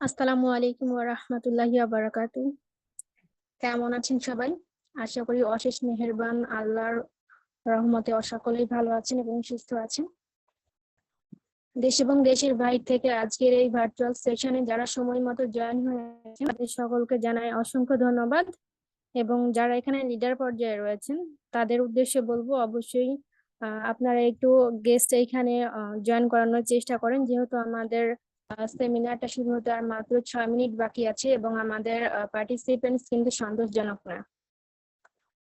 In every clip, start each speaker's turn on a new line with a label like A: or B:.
A: আসসালামু আলাইকুম ওয়া রাহমাতুল্লাহি ওয়া বারাকাতু। কেমন আছেন সবাই? আশা করি অশেষ মেহেরবান আল্লাহর রহমতে সকলেই ভালো আছেন এবং সুস্থ আছেন। দেশ এবং দেশের বাইরে থেকে আজকের এই ভার্চুয়াল সেশনে যারা সময় মতো জয়েন হয়েছেন তাদের সকলকে জানাই অসংখ্য ধন্যবাদ। এবং যারা এখানে লিডার পর্যায়ে রয়েছেন তাদের উদ্দেশ্যে বলবো, অবশ্যই আপনারা একটু গেস্ট এখানে জয়েন করানোর চেষ্টা করেন, যেহেতু আমাদের সেমিনারটা শুরু হতে আর মাত্র 6 মিনিট বাকি আছে এবং আমাদের পার্টিসিপেন্টস কিন্তু সন্তোষজনক না।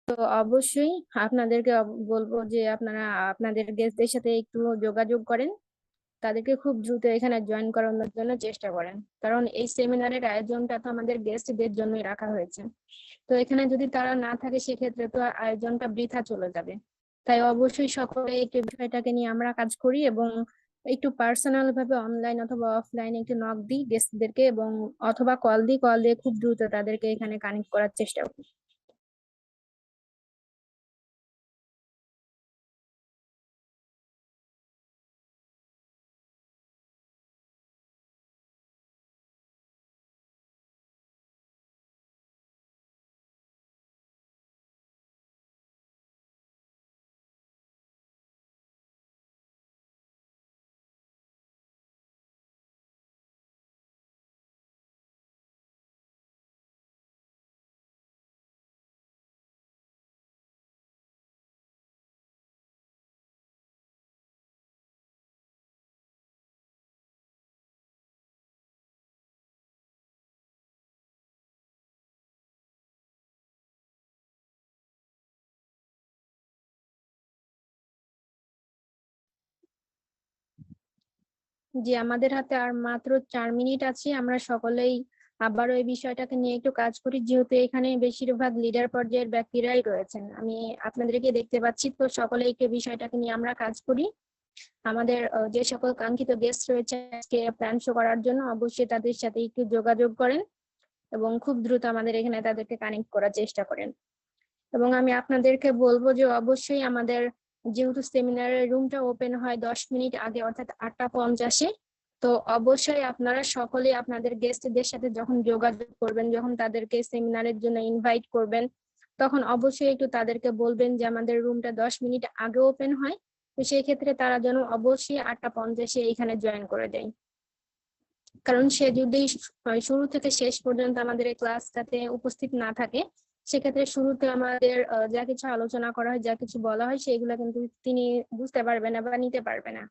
A: তো অবশ্যই আপনাদেরকে বলবো যে আপনারা আপনাদের গেস্টদের সাথে একটু যোগাযোগ করেন, তাদেরকে খুব দ্রুত এখানে জয়েন করানোর জন্য চেষ্টা করেন, কারণ এই সেমিনারের আয়োজনটা তো আমাদের গেস্টদের জন্যই রাখা হয়েছে। তো এখানে যদি তারা না থাকে সেক্ষেত্রে তো আয়োজনটা বৃথা চলে যাবে। তাই অবশ্যই সকলে একটু বিষয়টাকে নিয়ে আমরা কাজ করি এবং একটু পার্সোনাল ভাবে অনলাইন অথবা অফলাইনে একটু নক দিই গেস্টদেরকে, এবং অথবা কল দিয়ে খুব দ্রুত তাদেরকে এখানে কানেক্ট করার চেষ্টা করি। জি, আমাদের হাতে আর মাত্র 4 মিনিট আছে। আমরা সকলেই আবারও এই বিষয়টাকে নিয়ে একটু কাজ করি, যেহেতু এখানে বেশিরভাগ লিডার পর্যায়ের ব্যক্তিরাই রয়েছেন, আমি আপনাদেরকে দেখতে পাচ্ছি। তো সকলে একটু বিষয়টাকে নিয়ে আমরা কাজ করি। আমাদের যে সকল কাঙ্ক্ষিত গেস্ট রয়েছে আজকে প্ল্যান শো করার জন্য, অবশ্যই তাদের সাথে একটু যোগাযোগ করেন এবং খুব দ্রুত আমাদের এখানে তাদেরকে কানেক্ট করার চেষ্টা করেন। এবং আমি আপনাদেরকে বলবো যে অবশ্যই আমাদের যেহেতু সেমিনারের রুমটা ওপেন হয় 10 মিনিট আগে, অর্থাৎ 8টা 50-এ, তো অবশ্যই আপনারা সকলে আপনাদের গেস্টদের সাথে যখন যোগাযোগ করবেন, যখন তাদেরকে সেমিনারের জন্য ইনভাইট করবেন, তখন অবশ্যই একটু তাদেরকে বলবেন যে আমাদের রুমটা 10 মিনিট আগে ওপেন হয়। তো সেই ক্ষেত্রে তারা যেন অবশ্যই 8টা 50-এ এখানে জয়েন করে দেয়, কারণ সে যদি শুরু থেকে শেষ পর্যন্ত আমাদের এই ক্লাসটাতে উপস্থিত না থাকে, সেক্ষেত্রে শুরুতে আমাদের যা কিছু আলোচনা করা হয়, যা কিছু বলা হয়, সেগুলো কিন্তু তিনি বুঝতে পারবে না বা নিতে পারবে না,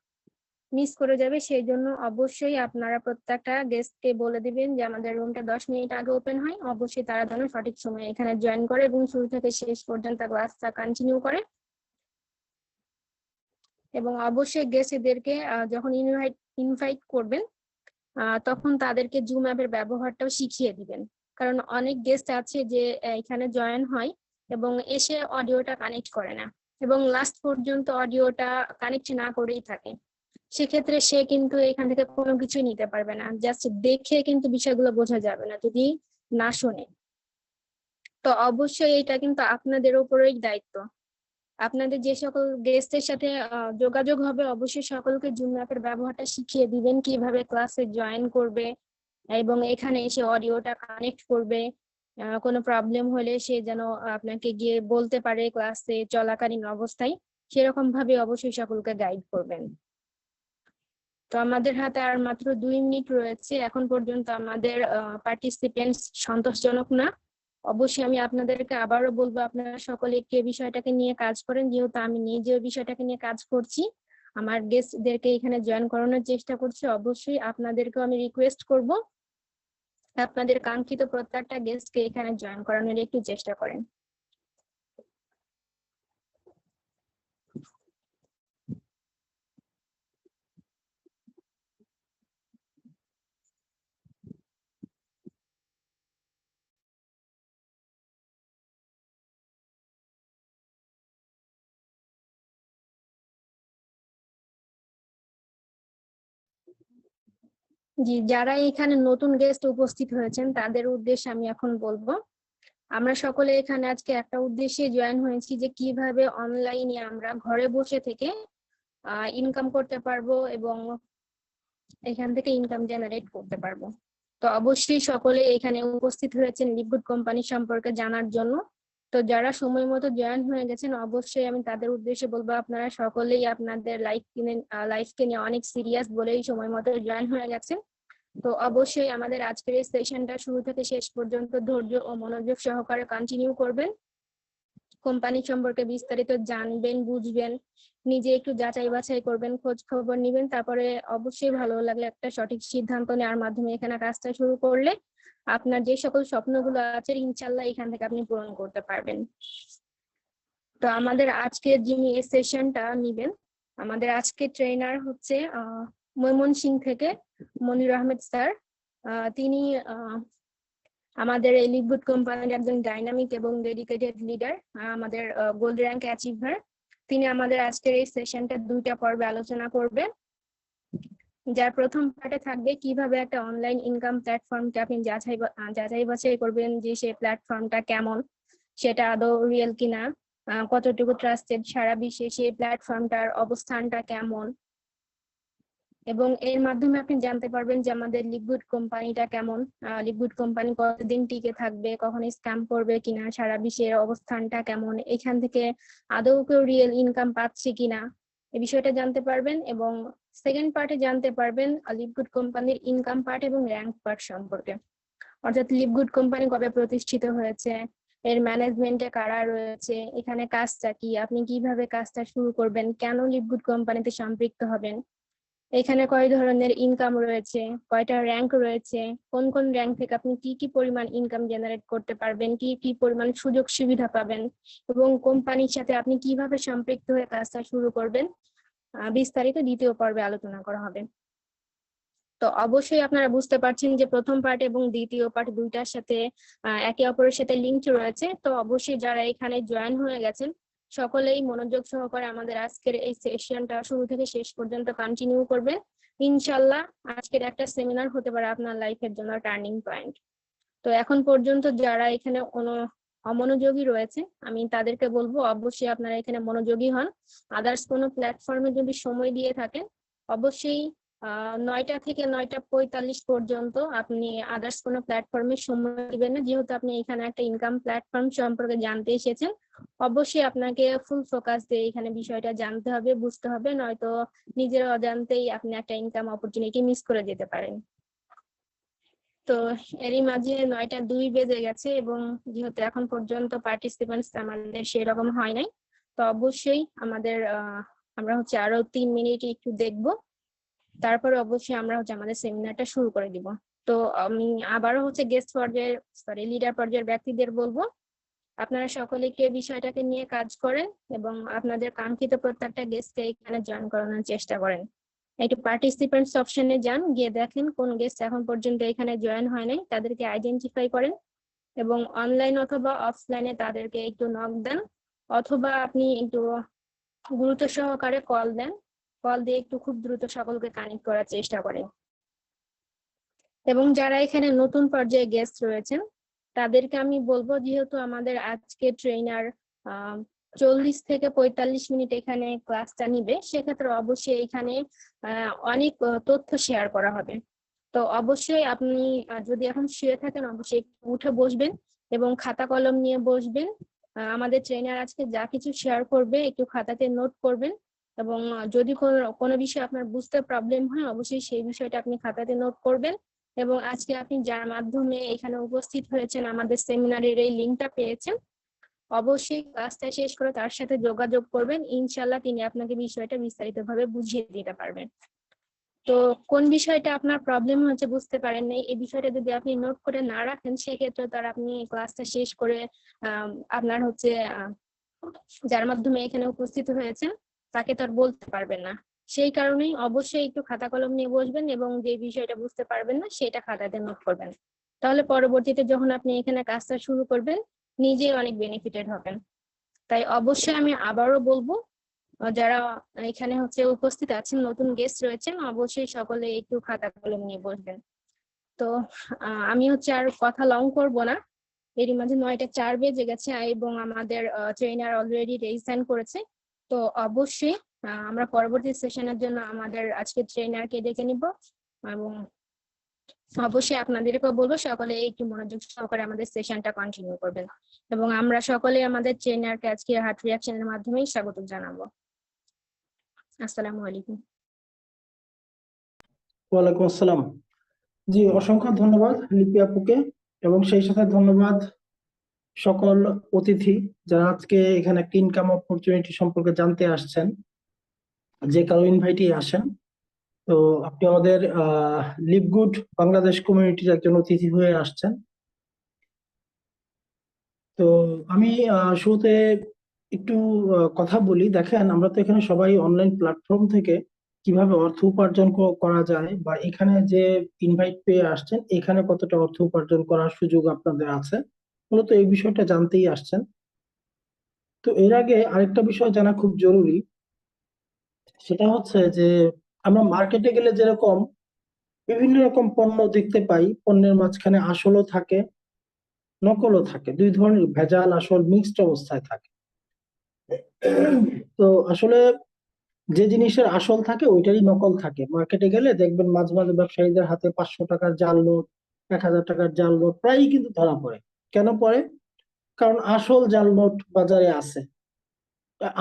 A: মিস করে যাবে। সেই জন্য অবশ্যই আপনারা প্রত্যেকটা গেস্টকে বলে দিবেন যে আমাদের রুমটা 10 মিনিট আগে ওপেন হয়, অবশ্যই তারা যেন সঠিক সময়ে এখানে জয়েন করে এবং শুরু থেকে শেষ পর্যন্ত ক্লাসটা কন্টিনিউ করে। এবং অবশ্যই গেস্টদেরকে যখন ইনভাইট করবেন, তখন তাদেরকে জুম অ্যাপের ব্যবহারটাও শিখিয়ে দিবেন, কারণ অনেক গেস্ট আছে যে এখানে জয়েন হয় এবং এসে অডিওটা কানেক্ট করে না এবং লাস্ট পর্যন্ত অডিওটা কানেক্ট না করেই থাকে। সেক্ষেত্রে সে কিন্তু এখান থেকে কোনো কিছুই নিতে পারবে না, জাস্ট দেখে কিন্তু বিষয়গুলো বোঝা যাবে না যদি না শোনে। তো অবশ্যই এটা কিন্তু আপনাদের উপরেই দায়িত্ব। আপনাদের যে সকল গেস্টের সাথে যোগাযোগ হবে, অবশ্যই সকলকে জুম অ্যাপের ব্যবহারটা শিখিয়ে দিবেন, কিভাবে ক্লাসে জয়েন করবে এবং এখানে এসে অডিওটা কানেক্ট করবে। কোনো প্রবলেম হলে সে যেন আপনাকে গিয়ে বলতে পারে ক্লাসে চলাকালীন অবস্থায়, সেরকম ভাবে অবশ্যই সকলকে গাইড করবেন। তো আমাদের হাতে আর মাত্র 2 মিনিট রয়েছে, এখন পর্যন্ত আমাদের পার্টিসিপেন্টস সন্তোষজনক না। অবশ্যই আমি আপনাদেরকে আবারও বলবো, আপনারা সকলে একটু এই বিষয়টাকে নিয়ে কাজ করেন, যেহেতু আমি নিজেও বিষয়টাকে নিয়ে কাজ করছি, আমার গেস্টদেরকে এখানে জয়েন করানোর চেষ্টা করছি। অবশ্যই আপনাদেরকেও আমি রিকোয়েস্ট করব আপনাদের কাঙ্ক্ষিত প্রত্যেকটা গেস্টকে এখানে জয়েন করানোর একটু চেষ্টা করেন। জি, যারা এখানে নতুন গেস্ট উপস্থিত হয়েছেন তাদের উদ্দেশ্যে আমি এখন বলবো, আমরা সকলে এখানে আজকে একটা উদ্দেশ্যে জয়েন হয়েছি যে কিভাবে অনলাইনে আমরা ঘরে বসে থেকে ইনকাম করতে পারবো এবং এখান থেকে ইনকাম জেনারেট করতে পারবো। তো অবশ্যই সকলে এখানে উপস্থিত হয়েছেন লিভগুড কোম্পানি সম্পর্কে জানার জন্য। তো যারা সময় মতো জয়েন হয়ে গেছেন, অবশ্যই আমি তাদের উদ্দেশ্যে বলবো আপনারা সকলেই আপনাদের লাইফকে নিয়ে অনেক সিরিয়াস বলেই সময় মতো জয়েন হয়ে গেছেন। তো অবশ্যই আমাদের আজকের এই সেশনটা শুরু থেকে শেষ পর্যন্ত ধৈর্য ও মনোযোগ সহকারে কন্টিনিউ করবেন। কোম্পানি সম্পর্কে বিস্তারিত জানবেন, বুঝবেন, নিজে একটু যাচাই বাছাই করবেন, খোঁজ খবর নিবেন। তারপরে অবশ্যই ভালো লাগলে একটা সঠিক সিদ্ধান্ত নেওয়ার মাধ্যমে এখানে কাজটা শুরু করলে আপনার যে সকল স্বপ্নগুলো আছে ইনশাল্লাহ এখান থেকে আপনি পূরণ করতে পারবেন। তো আমাদের আজকে যিনি এই সেশনটা নিবেন, আমাদের আজকে ট্রেনার হচ্ছে ময়মনসিংহ থেকে মনির আহমেদ স্যার। তিনি আমাদের এই লিভগুড কোম্পানির একজন ডাইনামিক এবং ডেডিকেটেড লিডার, আমাদের গোল্ড র্যাঙ্ক অ্যাচিভার। তিনি আমাদের আজকের এই সেশনটা 2টা পর্বে আলোচনা করবে। যার প্রথম পার্টে থাকবে কিভাবে একটা অনলাইন ইনকাম প্ল্যাটফর্মকে আপনি যাচাই বাছাই করবেন যে সেই প্ল্যাটফর্মটা কেমন, সেটা আদৌ রিয়েল কিনা, কতটুকু ট্রাস্টেড, সারা বিশ্বে সেই প্ল্যাটফর্মটার অবস্থানটা কেমন, এবং এর মাধ্যমে আপনি জানতে পারবেন যে আমাদের লিভগুড কোম্পানিটা কেমন, লিভগুড কোম্পানি কতদিন টিকে থাকবে, কখন স্ক্যাম করবে কিনা, সারা বিশ্বের অবস্থানটা কেমন, এখান থেকে আদৌ কেউ রিয়েল ইনকাম পাচ্ছে কিনা এই বিষয়টা জানতে পারবেন। এবং সেকেন্ড পার্টে জানতে পারবেন লিভগুড কোম্পানির ইনকাম পার্ট এবং র্যাঙ্ক পার্ট সম্পর্কে, অর্থাৎ লিভগুড কোম্পানি কবে প্রতিষ্ঠিত হয়েছে, এর ম্যানেজমেন্টে কারা রয়েছে, এখানে কাজটা কি, আপনি কিভাবে কাজটা শুরু করবেন, কেন লিভগুড কোম্পানিতে সম্পৃক্ত হবেন, এখানে কয় ধরনের ইনকাম রয়েছে, কয়টা র্যাঙ্ক রয়েছে, কোন কোন র্যাঙ্ক থেকে আপনি কি কি পরিমাণ ইনকাম জেনারেট করতে পারবেন, কি কি পরিমাণ সুযোগ সুবিধা পাবেন, এবং কোম্পানির সাথে আপনি কিভাবে সম্পৃক্ত হয়ে কাজটা শুরু করবেন, বিস্তারিত দ্বিতীয় পর্বে আলোচনা করা হবে। তো অবশ্যই আপনারা বুঝতে পারছেন যে প্রথম পার্ট এবং দ্বিতীয় পার্ট দুইটার সাথে একে অপরের সাথে লিঙ্ক রয়েছে। তো অবশ্যই যারা এখানে জয়েন হয়ে গেছেন সকলেই মনোযোগ সহকারে আমাদের আজকের এই সেশনটা শুরু থেকে শেষ পর্যন্ত কন্টিনিউ করবেন। ইনশাল্লাহ আজকের একটা সেমিনার হতে পারে আপনার লাইফের জন্য টার্নিং পয়েন্ট। তো এখন পর্যন্ত যারা এখানে অমনোযোগী রয়েছে আমি তাদেরকে বলবো অবশ্যই আপনারা এখানে মনোযোগী হন। আদার্স কোনো প্ল্যাটফর্মে যদি সময় দিয়ে থাকেন অবশ্যই 9টা থেকে 9টা 45 পর্যন্ত আপনি আদার্স কোনো প্ল্যাটফর্মে সময় দিবেন না, যেহেতু আপনি এখানে একটা ইনকাম প্ল্যাটফর্ম সম্পর্কে জানতে এসেছেন। অবশ্যই আপনাকে ফুল ফোকাস দিয়ে এখানে বিষয়টা জানতে হবে, বুঝতে হবে, নয়তো নিজের অজান্তেই আপনি একটা ইনকাম অপরচুনিটি মিস করে যেতে পারেন। তো এরই মাঝে 9টা 2 বেজে গেছে এবং যেহেতু এখন পর্যন্ত পার্টিসিপেন্টস আমাদের সেরকম হয় নাই, তো অবশ্যই আমরা হচ্ছে আরো 3 মিনিট একটু দেখবো, তারপরে অবশ্যই আমরা হচ্ছে আমাদের সেমিনারটা শুরু করে দিব। তো আমি আবারও হচ্ছে লিডার পর্যায়ের ব্যক্তিদের বলবো আপনারা সকলে কে বিষয়টাকে নিয়ে কাজ করেন এবং আপনাদের কাঙ্ক্ষিত প্রত্যেকটা গেস্টকে এখানে জয়েন করানোর চেষ্টা করেন। একটু পার্টিসিপেন্টস অপশনে যান, গিয়ে দেখেন কোন গেস্ট এখন পর্যন্ত এখানে জয়েন হয় নাই, তাদেরকে আইডেন্টিফাই করেন এবং অনলাইন অথবা অফলাইনে তাদেরকে একটু নক দেন, অথবা আপনি একটু গুরুত্ব সহকারে কল দেন, কল দিয়ে একটু খুব দ্রুত সকলকে কানেক্ট করার চেষ্টা করেন। এবং যারা এখানে নতুন পর্যায়ে গেস্ট রয়েছেন তাদেরকে আমি বলবো, যেহেতু আমাদের আজকে ট্রেনার 40 থেকে 45 মিনিট এখানে ক্লাসটা নিবে, সেক্ষেত্রে অবশ্যই এখানে অনেক তথ্য শেয়ার করা হবে। তো অবশ্যই আপনি যদি এখন শুয়ে থাকেন অবশ্যই উঠে বসবেন এবং খাতা কলম নিয়ে বসবেন। আমাদের ট্রেনার আজকে যা কিছু শেয়ার করবে একটু খাতাতে নোট করবেন, এবং যদি কোনো বিষয় আপনার বুঝতে প্রবলেম হয় অবশ্যই সেই বিষয়টা আপনি খাতাতে নোট করবেন। এবং আজকে আপনি যার মাধ্যমে এখানে উপস্থিত হয়েছেন আমাদের সেমিনারের এই লিঙ্কটা পেয়েছেন, অবশ্যই ক্লাসটা শেষ করে তার সাথে যোগাযোগ করবেন, ইনশাল্লাহ তিনি আপনাকে বিষয়টা বিস্তারিতভাবে বুঝিয়ে দিতে পারবেন। তো কোন বিষয়টা আপনার প্রবলেম হচ্ছে বুঝতে পারেন নাই, এই বিষয়টা যদি আপনি নোট করে না রাখেন সেক্ষেত্রে তার আপনি ক্লাসটা শেষ করে আপনার হচ্ছে যার মাধ্যমে এখানে উপস্থিত হয়েছেন তাকে তো আর বলতে পারবেন না। সেই কারণেই অবশ্যই একটু খাতা কলম নিয়ে বসবেন এবং যে বিষয়টা বুঝতে পারবেন না সেটা খাতাতে নোট করবেন, তাহলে পরবর্তীতে যখন আপনি এখানে কাজটা শুরু করবেন নিজেই অনেক বেনিফিটেড হবেন। তাই অবশ্যই আমি আবারও বলবো যারা এখানে হচ্ছে উপস্থিত আছেন নতুন গেস্ট রয়েছেন অবশ্যই সকলে একটু খাতা কলম নিয়ে বসবেন। তো আমি হচ্ছে আর কথা লং করব না, এরই মাঝে 9টা 4 বেজে গেছে এবং আমাদের ট্রেনার অলরেডি রেজিস্ট্রেশন করেছে। তো অবশ্যই আমরা পরবর্তী সেশনের জন্য আমাদের আজকে ট্রেনারকে ডেকে নিব এবং অবশ্যই আপনাদেরকেও বলবো সকলে একটু মনোযোগ সহকারে আমাদের সেশনটা কন্টিনিউ করবেন এবং আমরা সকলে আমাদের ট্রেনারকে আজকে হার্ট রিঅ্যাকশনের মাধ্যমেই স্বাগত জানাবো। আসসালামু আলাইকুম।
B: ওয়ালাইকুম আসসালাম। জি, অসংখ্য ধন্যবাদ লিপি আপুকে, এবং সেই সাথে ধন্যবাদ সকল অতিথি যারা আজকে এখানে একটা ইনকাম অপরচুনিটি সম্পর্কে জানতে আসছেন, যে কারো ইনভাইটই আসেন। তো আপনি আমাদের লিভগুড বাংলাদেশ কমিউনিটির একজন অতিথি হয়ে আসছেন। তো আমি শুরুতে একটু কথা বলি। দেখেন, আমরা তো এখানে সবাই অনলাইন প্ল্যাটফর্ম থেকে কিভাবে অর্থ উপার্জন করা যায়, বা এখানে যে ইনভাইট পেয়ে আসছেন এখানে কতটা অর্থ উপার্জন করার সুযোগ আপনাদের আছে, মূলত এই বিষয়টা জানতেই আসছেন। তো এর আগে আরেকটা বিষয় জানা খুব জরুরি, সেটা হচ্ছে যে আমরা মার্কেটে গেলে যেরকম বিভিন্ন রকম পণ্য দেখতে পাই, পণ্যের মাঝখানে আসলও থাকে, নকলও থাকে, দুই ধরনের ভেজাল আসল মিক্সড অবস্থায় থাকে। তো আসলে যে জিনিসের আসল থাকে ওইটারই নকল থাকে। মার্কেটে গেলে দেখবেন মাঝে মাঝে ব্যবসায়ীদের হাতে 500 টাকার জাল নোট, 1000 টাকার জাল নোট প্রায়ই কিন্তু ধরা পড়ে। কেন পড়ে? কারণ আসল জাল নোট বাজারে আছে,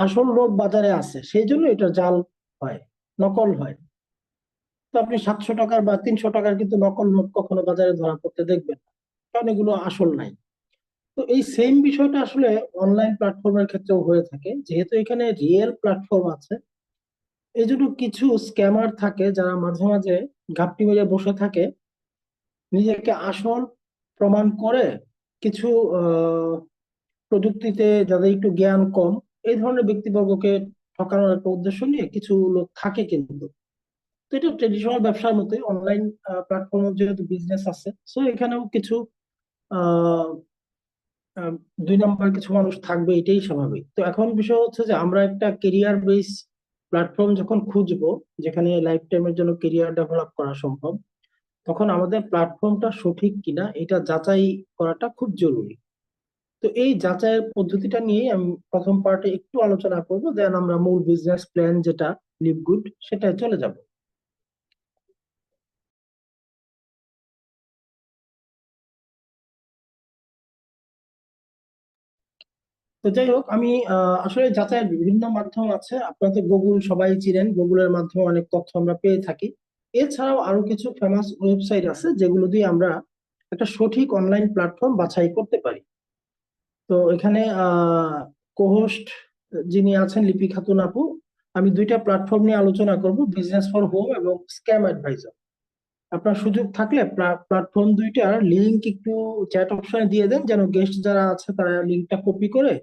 B: আসল নোট বাজারে আছে, সেই জন্য এটা জাল হয়, নকল হয়। তো আপনি 700 টাকার বা 300 টাকার কিন্তু নকল নোট কখনো বাজারে ধরা পড়তে দেখবেন না, কারণ এগুলো আসল নাই। তো এই সেম বিষয়টা আসলে অনলাইন প্ল্যাটফর্মের ক্ষেত্রেও হয়ে থাকে, যেহেতু এখানে রিয়েল প্ল্যাটফর্ম আছে। এই জন্য কিছু স্ক্যামার থাকে যারা মাঝে মাঝে ঘাপটি মেরে বসে থাকে, নিজেকে আসল প্রমাণ করে কিছু আহ প্রযুক্তিতে যাদের একটু জ্ঞান কম, এই ধরনের ব্যক্তিবর্গকে ঠকানোর একটা উদ্দেশ্য নিয়ে কিছু লোক থাকে। কিন্তু তো এটা ট্রেডিশনাল ব্যবসার মতোই, অনলাইন প্ল্যাটফর্মে যেহেতু বিজনেস আছে, সো এখানেও কিছু আহ আহ, দুই নাম্বার কিছু মানুষ থাকবে, এটাই স্বাভাবিক। তো এখন বিষয় হচ্ছে যে আমরা একটা কেরিয়ার বেস প্ল্যাটফর্ম যখন খুঁজবো, যেখানে লাইফ টাইমের জন্য কেরিয়ার ডেভেলপ করা সম্ভব, তখন আমাদের প্ল্যাটফর্মটা সঠিক কিনা এটা যাচাই করাটা খুব জরুরি। তো এই যাচাইয়ের পদ্ধতিটা নিয়ে আমি প্রথম পার্টে একটু আলোচনা করবো, দেন আমরা মূল বিজনেস প্ল্যান যেটা লিভ গুড সেটাই চলে যাব। তো যাই হোক, আমি আসলে যাচাইয়ের বিভিন্ন মাধ্যম আছে। আপনারা তো গুগল সবাই চিনেন, গুগলের মাধ্যমে অনেক তথ্য আমরা পেয়ে থাকি। এছাড়াও আরো কিছু ফেমাস ওয়েবসাইট আছে যেগুলো দিয়ে আমরা একটা সঠিক অনলাইন প্ল্যাটফর্ম বাছাই করতে পারি। তো এখানে কোহোস্ট যিনি আছেন লিপি খাতুন আপু, আমি দুইটা প্ল্যাটফর্ম নিয়ে আলোচনা করব, বিজনেস ফর হোম এবং স্ক্যাম অ্যাডভাইজার। আপনার সুযোগ থাকলে প্ল্যাটফর্ম দুইটার লিংক একটু চ্যাট অপশনে দিয়ে দেন, যেন গেস্ট যারা আছে তারা লিংকটা কপি করে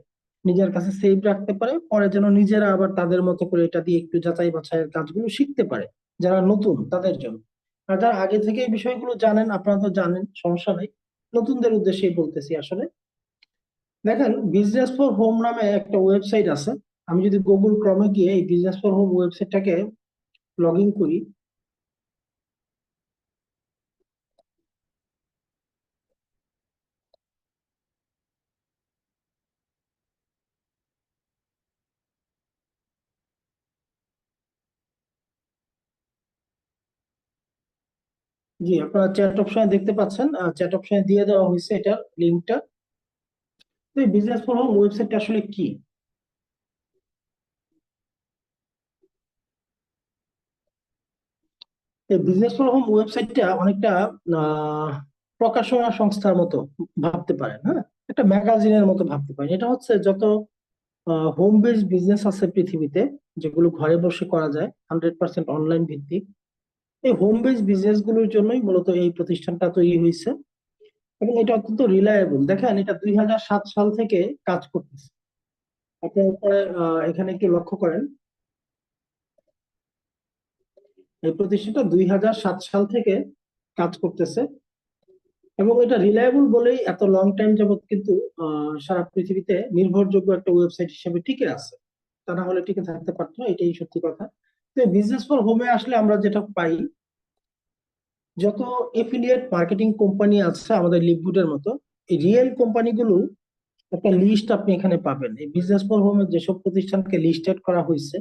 B: নিজের কাছে সেভ রাখতে পারে, পরে যেন নিজেরা আবার তাদের মতো করে এটা দিয়ে একটু যাচাই বাছাইয়ের কাজগুলো শিখতে পারে, যারা নতুন তাদের জন্য। আর যারা আগে থেকে এই বিষয়গুলো জানেন, আপনারা তো জানেন, সমস্যা নেই, নতুনদের উদ্দেশ্যেই বলতেছি আসলে। দেখেন, বিজনেস ফর হোম নামে একটা ওয়েবসাইট আছে। আমি যদি গুগল ক্রমে গিয়ে এই বিজনেস ফর হোম ওয়েবসাইটটাকে লগ ইন করি, জি আপনারা চ্যাট অপশনে দেখতে পাচ্ছেন, চ্যাট অপশনে দিয়ে দেওয়া হয়েছে এটার লিঙ্কটা। তো এই বিজনেস ফর হোম ওয়েবসাইটটা আসলে কি? এই বিজনেস ফর হোম ওয়েবসাইটটা অনেকটা আহ প্রকাশনা সংস্থার মতো ভাবতে পারেন, হ্যাঁ, একটা ম্যাগাজিনের মতো ভাবতে পারেন। এটা হচ্ছে যত হোম বেসড বিজনেস আছে পৃথিবীতে, যেগুলো ঘরে বসে করা যায়, 100% অনলাইন ভিত্তিক, এই হোম বেসড বিজনেস গুলোর জন্যই মূলত এই প্রতিষ্ঠানটা তৈরি হয়েছে। এবং এটা অত্যন্ত রিলায়েবল। দেখেন, এটা 2007 সাল থেকে কাজ করতেছে। আপনার উপরে এখানে একটু লক্ষ্য করেন, এই প্রতিষ্ঠানটা 2007 সাল থেকে কাজ করতেছে, এবং এটা রিলায়েবল বলেই এত লং টাইম যাবত কিন্তু সারা পৃথিবীতে নির্ভরযোগ্য একটা ওয়েবসাইট হিসেবে টিকে আছে। তা না হলে টিকে থাকতে পারতো না, এটাই সত্যি কথা। তো বিজনেস ফর হোমে আসলে আমরা যেটা পাই, যত এফিলিয়েট মার্কেটিং কোম্পানি আছে আমাদের লিভগুডের মতো, এই রিয়েল কোম্পানিগুলো একটা লিস্ট আপনি এখানে পাবেন। এই বিজনেস ফর হোমে যেসব প্রতিষ্ঠানকে লিস্টেড করা হয়েছে,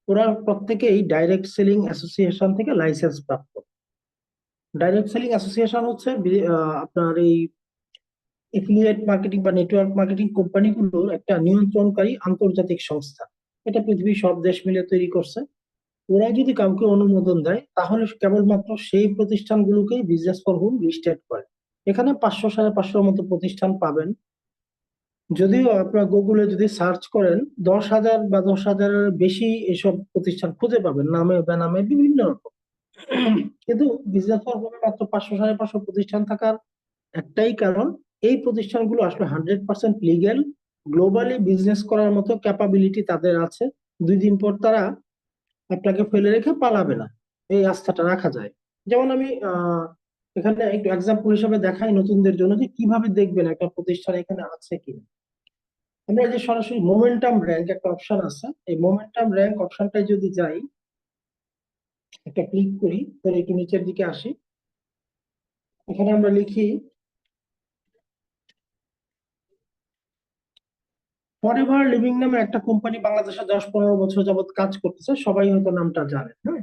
B: ওরা প্রত্যেকেই ডাইরেক্ট সেলিং অ্যাসোসিয়েশন থেকে লাইসেন্স প্রাপ্ত। ডাইরেক্ট সেলিং অ্যাসোসিয়েশন হচ্ছে আপনার এই এফিলিয়েট মার্কেটিং বা নেটওয়ার্ক মার্কেটিং কোম্পানিগুলোর একটা নিয়ন্ত্রণকারী আন্তর্জাতিক সংস্থা। এটা পৃথিবীর সব দেশ মিলে তৈরি করছে। ওরা যদি কাউকে অনুমোদন দেয় তাহলে কেবলমাত্র সেই প্রতিষ্ঠানগুলোকেই বিজনেস ফর হোম লিস্টেড করে। এখানে 500 550 মতো প্রতিষ্ঠান পাবেন। যদিও আপনার গুগলে যদি সার্চ করেন 10,000 বা 10,000-এর বেশি এসব প্রতিষ্ঠান খুঁজে পাবেন, নামে বেনামে বিভিন্ন রকম। কিন্তু বিজনেস ফর হোমে মাত্র 500 550 প্রতিষ্ঠান থাকার একটাই কারণ, এই প্রতিষ্ঠানগুলো আসলে 100% লিগ্যাল, গ্লোবালি বিজনেস করার মতো ক্যাপাবিলিটি তাদের আছে। 2 দিন পর তারা আপনাকে ফেলে রেখে পালাবে না, এই আস্থাটা রাখা যায়। যেমন আমি এখানে একটু এক্সাম্পল হিসেবে দেখাই নতুনদের জন্য যে কিভাবে দেখবেন একটা প্রতিষ্ঠান এখানে আছে কিনা। আমরা যে সরাসরি মোমেন্টাম র্যাঙ্ক একটা অপশন আছে, এই মোমেন্টাম র্যাঙ্ক অপশনটায় যদি যাই, একটা ক্লিক করি, তাহলে একটু নিচের দিকে আসি। এখানে আমরা লিখি ফরএভার লিভিং নামে একটা কোম্পানি বাংলাদেশে 10-15 বছর যাবত কাজ করতেছে, সবাই হয়তো নামটা জানে। হ্যাঁ,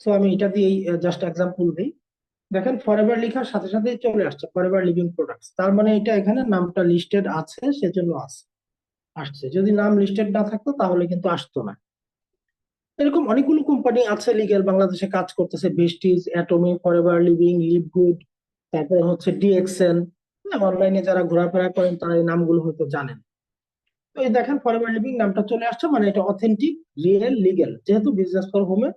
B: তো আমি এটা দিয়েই জাস্ট এক্সাম্পল দিই। দেখেন ফরএভার লেখার সাথে সাথে চলে আসছে ফরএভার লিভিং প্রোডাক্টস, তার মানে এটা এখানে নামটা লিস্টেড আছে, সেজন্য আসছে। যদি নাম লিস্টেড না থাকতো তাহলে কিন্তু আসতো না। এরকম অনেকগুলো কোম্পানি আছে লিগ্যাল বাংলাদেশে কাজ করতেছে, besties, Atomy, forever living, LiveGood, তারপরে হচ্ছে ডিএক্সএন। অনলাইনে যারা ঘোরাফেরা করেন তারা এই নামগুলো হয়তো জানেন। তো এই দেখেন ফরএভার লিভিং নামটা চলে আসছে, মানে এটা অথেন্টিক, রিয়েল, লিগ্যাল, যেহেতু বিজনেস ফর হোমে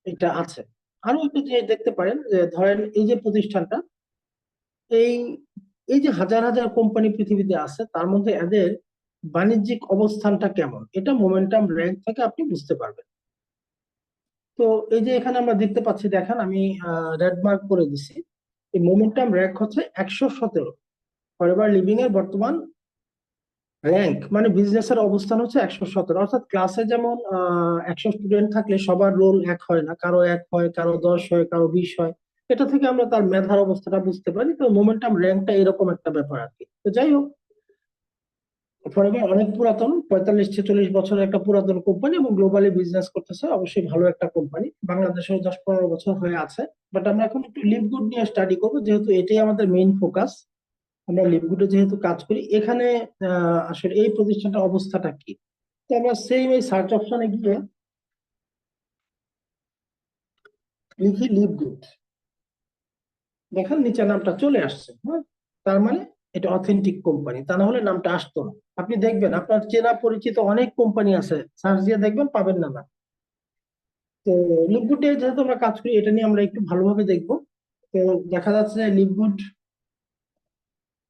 B: এটা আছে। আরো একটু যে দেখতে পারেন যে ধরেন এই যে প্রতিষ্ঠানটা, এই এই যে হাজার হাজার কোম্পানি পৃথিবীতে আছে তার মধ্যে এদের বাণিজ্যিক অবস্থানটা কেমন, এটা মোমেন্টাম র্যাঙ্ক থেকে আপনি বুঝতে পারবেন। তো এই যে এখানে আমরা দেখতে পাচ্ছি, দেখেন আমি রেড মার্ক করে দিছি, এই মোমেন্টাম র্যাঙ্ক হচ্ছে 117। ফরএভার লিভিং এর বর্তমান র্যাঙ্ক মানে বিজনেসের অবস্থান হচ্ছে 117। অর্থাৎ ক্লাসে যেমন 100 স্টুডেন্ট থাকলে সবার রোল এক হয় না, কারো 1 হয়, কারো 10 হয়, কারো 20 হয়। এটা থেকে আমরা তার মেধার অবস্থাটা বুঝতে পারি। তো মোমেন্টাম র্যাঙ্কটা এরকম একটা ব্যাপার আর কি। তো যাই হোক, ফরএভার অনেক পুরাতন, 45-46 বছরের একটা পুরাতন কোম্পানি এবং গ্লোবালি বিজনেস করতেছে, অবশ্যই ভালো একটা কোম্পানি। বাংলাদেশেও 10-15 বছর হয়ে আছে। বাট আমরা এখন একটু লিভগুড নিয়ে স্টাডি করবো, যেহেতু এটাই আমাদের মেইন ফোকাস। আমরা লিভগুডে যেহেতু কাজ করি, এখানে আসলে এই প্রতিষ্ঠানটার অবস্থাটা কি। তো আমরা সেম এই সার্চ অপশনে গিয়ে লিখি লিভগুড, দেখেন নিচে নামটা চলে আসছে। হ্যাঁ, তার মানে এটা অথেন্টিক কোম্পানি, তা না হলে নামটা আসতো না। আপনি দেখবেন আপনার চেনা পরিচিত অনেক কোম্পানি আছে, সার্চ দিয়ে দেখবেন পাবেন না না। তো লিভগুড যেহেতু আমরা কাজ করি, এটা নিয়ে আমরা একটু ভালোভাবে দেখবো। তো দেখা যাচ্ছে যে লিভগুড,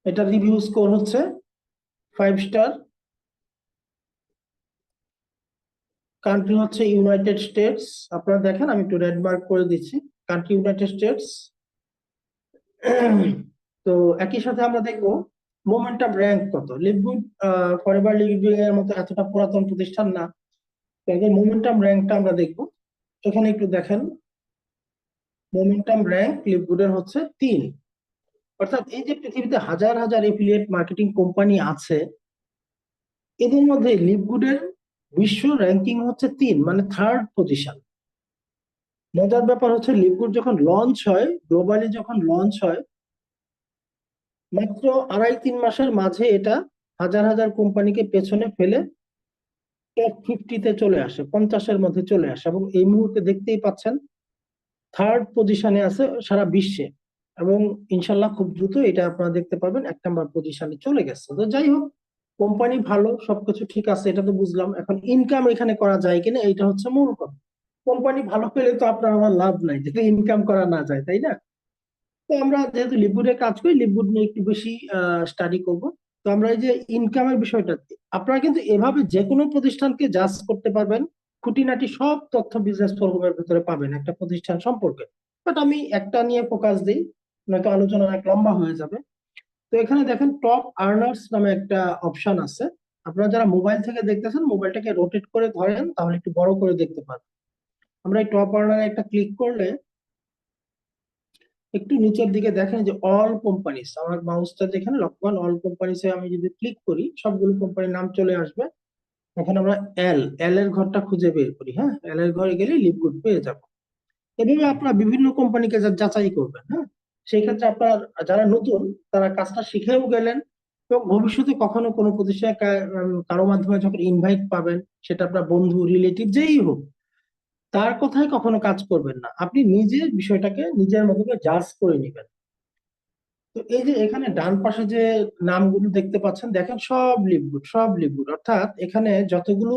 B: এটা রিভিউ স্কোর হচ্ছে 5 স্টার। কান্ট্রি হচ্ছে ইউনাইটেড স্টেটস। আপনারা দেখেন আমি একটু রেড মার্ক করে দিচ্ছি, কান্ট্রি ইউনাইটেড স্টেটস। তো একই সাথে আমরা দেখবো মোমেন্টাম র্যাঙ্ক কত। লিভগুড ফরএভার লিভিং এর মতো এতটা পুরাতন প্রতিষ্ঠান না, তো এদের মোমেন্টাম র্যাঙ্কটা আমরা দেখবো। এখানে একটু দেখেন, মোমেন্টাম র্যাঙ্ক লিভগুডের হচ্ছে 3। অর্থাৎ এই যে পৃথিবীতে হাজার হাজার এফিলিয়েট মার্কেটিং কোম্পানি আছে, এদের মধ্যে লিভগুডের বিশ্ব র্যাঙ্কিং হচ্ছে 3, মানে থার্ড পজিশন। মজার ব্যাপার হচ্ছে লিভগুড যখন লঞ্চ হয়, গ্লোবালি যখন লঞ্চ হয়, মাত্র 2.5-3 মাসের মাঝে এটা হাজার হাজার কোম্পানিকে পেছনে ফেলে টপ 50-তে চলে আসে, 50-এর মধ্যে চলে আসে, এবং এই মুহূর্তে দেখতেই পাচ্ছেন থার্ড পজিশনে আছে সারা বিশ্বে। এবং ইনশাল্লাহ খুব দ্রুত এটা আপনারা দেখতে পাবেন 1 নাম্বার পজিশনে চলে গেছে। তো যাই হোক, কোম্পানি ভালো, সবকিছু ঠিক আছে, এটা তো বুঝলাম। এখন ইনকাম এখানে করা যায় কিনা, এইটা হচ্ছে মূল কথা। কোম্পানি ভালো পেলে তো আপনার আমার লাভ নাই যদি ইনকাম করা না যায়, তাই না? তো আমরা যেহেতু লিভগুডে কাজ করি, লিভগুড নিয়ে একটু বেশি স্টাডি করব। তো আমরা এই যে ইনকামের বিষয়টা, আপনারা কিন্তু এভাবে যে কোনো প্রতিষ্ঠানকে জাজ করতে পারবেন, খুঁটিনাটি সব তথ্য বিজনেস ফোরামের ভিতরে পাবেন একটা প্রতিষ্ঠান সম্পর্কে। বাট আমি একটা নিয়ে ফোকাস দিই, নয়তো আলোচনা অনেক লম্বা হয়ে যাবে। তো এখানে দেখেন টপ আর্নার্স নামে একটা অপশন আছে। আপনারা যারা মোবাইল থেকে দেখতেছেন, মোবাইলটাকে রোটেট করে ধরেন, তাহলে একটু বড় করে দেখতে পারবেন। আমরা এই টপ আর্নারে একটা ক্লিক করলে একটু নিচের দিকে দেখেন যে অল কোম্পানিজ, আমার মাউসটা যেখানে লক্ষ্য করেন, অল কোম্পানিজে আমি যদি ক্লিক করি সবগুলো কোম্পানির নাম চলে আসবে। এখন আমরা এল এল এর ঘরটা খুঁজে বের করি। হ্যাঁ, এল এর ঘরে গেলে লিভগুড পেয়ে যাব। এভাবে আপনারা বিভিন্ন কোম্পানিকে যাচাই করবেন। হ্যাঁ, সেই ক্ষেত্রে আপনার যারা নতুন তারা কাজটা শিখেও গেলেন, এবং ভবিষ্যতে কখনো কোনো প্রতিষ্ঠানে কারো মাধ্যমে যখন ইনভাইট পাবেন, সেটা আপনার বন্ধু রিলেটিভ যেই হোক, তার কথায় কখনো কাজ করবেন না, আপনি নিজে বিষয়টাকে নিজের মতো করে জাজ করে নেবেন। তো এই যে এখানে ডান পাশে যে নামগুলো দেখতে পাচ্ছেন, দেখেন সব লিভগুড, সব লিভগুড, অর্থাৎ এখানে যতগুলো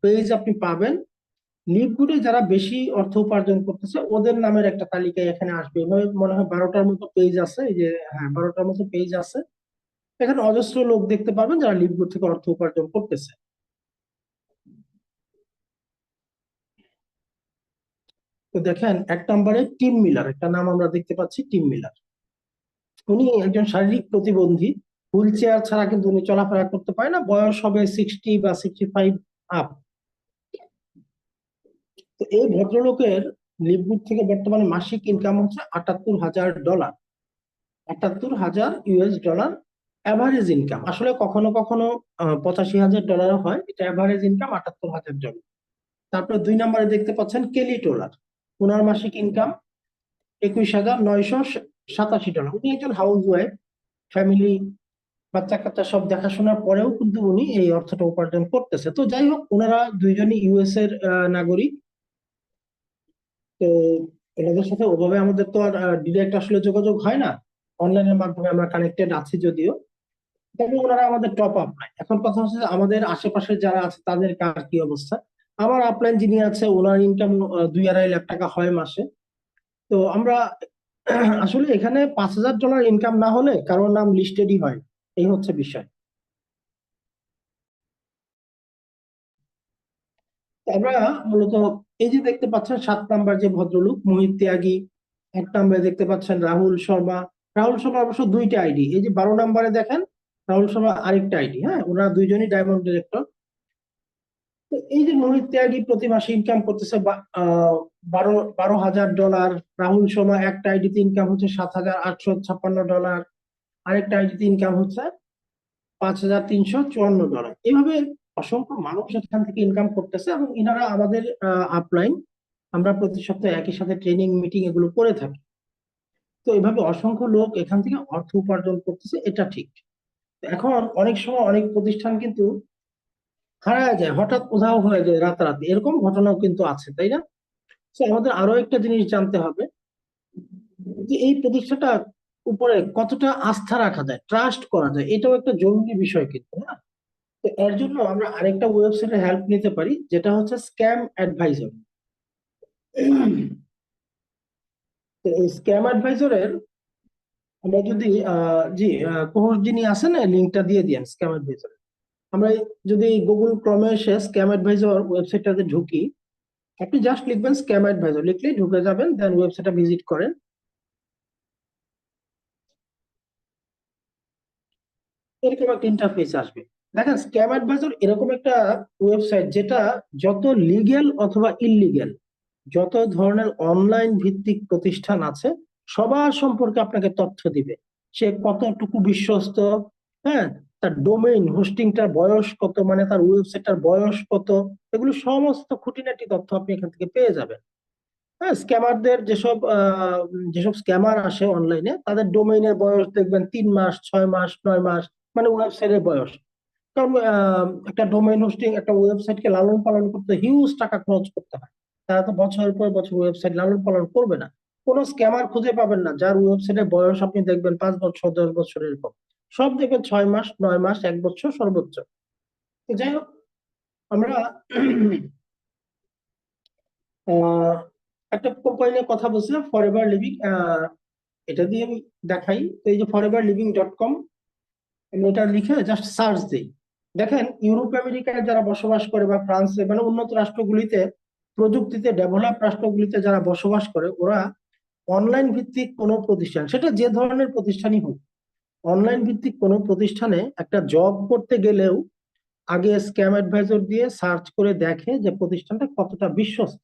B: পেজ আপনি পাবেন, লিভগুডে যারা বেশি অর্থ উপার্জন করতেছে ওদের নামের একটা তালিকা এখানে আসবে। এভাবে মনে হয় 12টার মতো পেজ আছে, এই যে হ্যাঁ 12টার মতো পেজ আছে। এখানে অজস্র লোক দেখতে পাবেন যারা লিভগুড থেকে অর্থ উপার্জন করতেছে। তো দেখেন 1 নম্বরে টিম মিলার একটা নাম আমরা দেখতে পাচ্ছি, টিম মিলার। উনি একজন শারীরিক প্রতিবন্ধী, হুইল চেয়ার ছাড়া কিন্তু উনি চলাফেরা করতে পারে না, বয়স হবে 60 বা 65 আপ। তো এই ভদ্রলোকের লিভগুড থেকে বর্তমানে মাসিক ইনকাম হচ্ছে $78,000, $78,000 অ্যাভারেজ ইনকাম। আসলে কখনো কখনো $85,000 হয়, এটা অ্যাভারেজ ইনকাম $78,000। তারপরে 2 নম্বরে দেখতে পাচ্ছেন কেলি টোলার, ওনার মাসিক ইনকাম $21,987। উনি একজন হাউস ওয়াইফ, ফ্যামিলি বাচ্চা কাচ্চা সব দেখাশোনার পরেও কিন্তু উনি এই অর্থটা উপার্জন করতেছে। তো যাই হোক, ওনারা দুইজনই ইউএস এর নাগরিক। তো এনাদের সাথে ওভাবে আমাদের তো আর ডিরেক্ট আসলে যোগাযোগ হয় না, অনলাইনের মাধ্যমে আমরা কানেক্টেড আছি যদিও, তবে ওনারা আমাদের টপ আপ নাই। এখন কথা হচ্ছে যে আমাদের আশেপাশে যারা আছে তাদের কার কি অবস্থা। আমার আপলাইন যিনি আছে ওনার ইনকাম 2-2.5 লাখ টাকা হয় মাসে। তো আমরা আসলে এখানে $5,000 ইনকাম না হলে কারোর নাম লিস্টেডই হয়, এই হচ্ছে বিষয়। আমরা মূলত এই যে দেখতে পাচ্ছেন 7 নাম্বার যে ভদ্রলোক মোহিত ত্যাগী, 1 নম্বরে দেখতে পাচ্ছেন রাহুল শর্মা। রাহুল শর্মা অবশ্য 2টা আইডি, এই যে 12 নম্বরে দেখেন রাহুল শর্মা আরেকটা আইডি, হ্যাঁ ওনারা দুইজনই ডায়মন্ড ডিরেক্টর। তো এই যে মোহিত ত্যাগী প্রতি মাসে ইনকাম করতেছে বারো $12,000। রাহুল শর্মা একটা আইডিতে ইনকাম হচ্ছে $7,856। আরেকটা আইডিতে ইনকাম হচ্ছে $5,354। এভাবে অসংখ্য মানুষ এখান থেকে ইনকাম করতেছে, এবং ইনারা আমাদের আপলাইন। আমরা প্রতি সপ্তাহে একই সাথে ট্রেনিং মিটিং এগুলো করে থাকি। তো এভাবে অসংখ্য লোক এখান থেকে অর্থ উপার্জন করতেছে, এটা ঠিক। এখন অনেক সময় অনেক প্রতিষ্ঠান কিন্তু হারায় যায়, হঠাৎ উধাও হয়ে যায় রাতারাতি, এরকম ঘটনাও কিন্তু আছে, তাই না? তো আমাদের আরো একটা জিনিস জানতে হবে যে এই প্রতিষ্ঠানটা উপরে কতটা আস্থা রাখা যায়, ট্রাস্ট করা যায়, এটাও একটা জরুরি বিষয় কিন্তু, না? তো এর জন্য আমরা আরেকটা ওয়েবসাইটের হেল্প নিতে পারি, যেটা হচ্ছে স্ক্যাম অ্যাডভাইজর। তো এই স্ক্যাম অ্যাডভাইজরের আমরা যদি জি কোর্স যিনি আছেন লিঙ্কটা দিয়ে দিয়েন স্ক্যাম অ্যাডভাইজর। আমরা যদি গুগল ক্রমে এসে স্ক্যাম অ্যাডভাইজর ওয়েবসাইটটাতে ঢুকি, আপনি জাস্ট লিখবেন স্ক্যাম অ্যাডভাইজর, লিখলেই ঢুকে যাবেন, দেন ওয়েবসাইটটা ভিজিট করেন। এরকম একটা ইন্টারফেস আসবে। দেখেন স্ক্যাম অ্যাডভাইজর এরকম একটা ওয়েবসাইট যেটা যত লিগ্যাল অথবা ইললিগ্যাল, যত ধরনের অনলাইন ভিত্তিক প্রতিষ্ঠান আছে সবার সম্পর্কে আপনাকে তথ্য দিবে। সে কতটুকু বিশ্বস্ত, হ্যাঁ, তার ডোমেইন হোস্টিংটার বয়স কত, মানে তার ওয়েবসাইটটার বয়স কত, এগুলো সমস্ত খুঁটিনাটি তথ্য আপনি এখান থেকে পেয়ে যাবেন। হ্যাঁ, স্ক্যামারদের যেসব স্ক্যামার আসে অনলাইনে, তাদের ডোমেইনের বয়স দেখবেন 3 মাস, 6 মাস, 9 মাস, মানে ওয়েবসাইটের বয়স। কারণ একটা ডোমেইন হোস্টিং একটা ওয়েবসাইটকে লালন পালন করতে হিউজ টাকা খরচ করতে হয়। তারা তো বছরের পর বছর ওয়েবসাইট লালন পালন করবে না। কোনো স্ক্যামার খুঁজে পাবেন না যার ওয়েবসাইটের বয়স আপনি দেখবেন 5 বছর, 10 বছর এরকম। সব দেখবেন 6 মাস, 9 মাস, 1 বছর সর্বোচ্চ। তো যাই হোক, আমরা আহ একটা কোম্পানি নিয়ে কথা বলছিলাম, ফরএভার লিভিং। এটা দিয়ে আমি দেখাই। তো এই যে foreverliving.com, আমি এটা লিখে জাস্ট সার্চ দিই। দেখেন ইউরোপ আমেরিকায় যারা বসবাস করে বা ফ্রান্সে, মানে উন্নত রাষ্ট্রগুলিতে, প্রযুক্তিতে ডেভেলপ রাষ্ট্রগুলিতে যারা বসবাস করে, ওরা অনলাইন ভিত্তিক কোনো প্রতিষ্ঠান, সেটা যে ধরনের প্রতিষ্ঠানই হোক, অনলাইন ভিত্তিক কোনো প্রতিষ্ঠানে একটা জব করতে গেলেও আগে স্ক্যাম অ্যাডভাইজর দিয়ে সার্চ করে দেখে যে প্রতিষ্ঠানটা কতটা বিশ্বস্ত,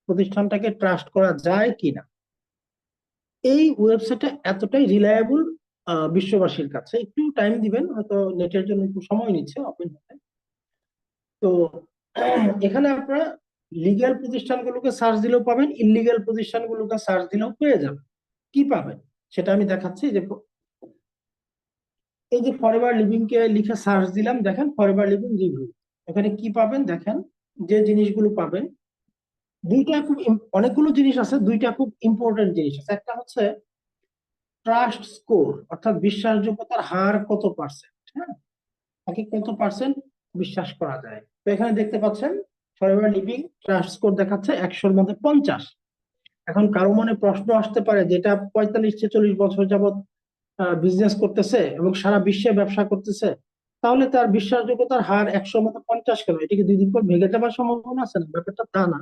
B: প্রতিষ্ঠানটাকে ট্রাস্ট করা যায় কিনা। এই ওয়েবসাইটটা এতটাই রিলায়েবল বিশ্ববাসীর কাছে। একটু টাইম দিবেন, হয়তো নেটের জন্য একটু সময় নিচ্ছে ওপেন হতে। তো এখানে আপনারা লিগ্যাল প্রতিষ্ঠানগুলোকে সার্চ দিলেও পাবেন, ইললিগ্যাল প্রতিষ্ঠানগুলোকে সার্চ দিলেও পেয়ে যাবেন। কি পাবেন? সেটা আমি দেখাচ্ছি। যে এই যে ফরএভার লিভিং কে লিখে সার্চ দিলাম, দেখেন ফরএভার লিভিং রিভিউ, এখানে কি পাবেন দেখেন, যে জিনিসগুলো পাবেন দুইটা খুব অনেকগুলো জিনিস আছে, দুইটা খুব ইম্পর্টেন্ট জিনিস আছে। একটা হচ্ছে ট্রাস্ট স্কোর, অর্থাৎ বিশ্বাসযোগ্যতার হার কত পার্সেন্ট, হ্যাঁ, তাকে কত পার্সেন্ট বিশ্বাস করা যায়। তো এখানে দেখতে পাচ্ছেন ফরএভার লিভিং ট্রাস্ট স্কোর দেখাচ্ছে 100-র মধ্যে 50। এখন কারো মনে প্রশ্ন আসতে পারে, যেটা 45-46 বছর যাবত বিজনেস করতেছে এবং সারা বিশ্বে ব্যবসা করতেছে, তাহলে তার বিশ্বাসযোগ্যতার হার 100-র মধ্যে 50 কেন? এটা কি 2 দিন পর ভেঙে যাবার সম্ভাবনা আছে না? ব্যাপারটা তা না।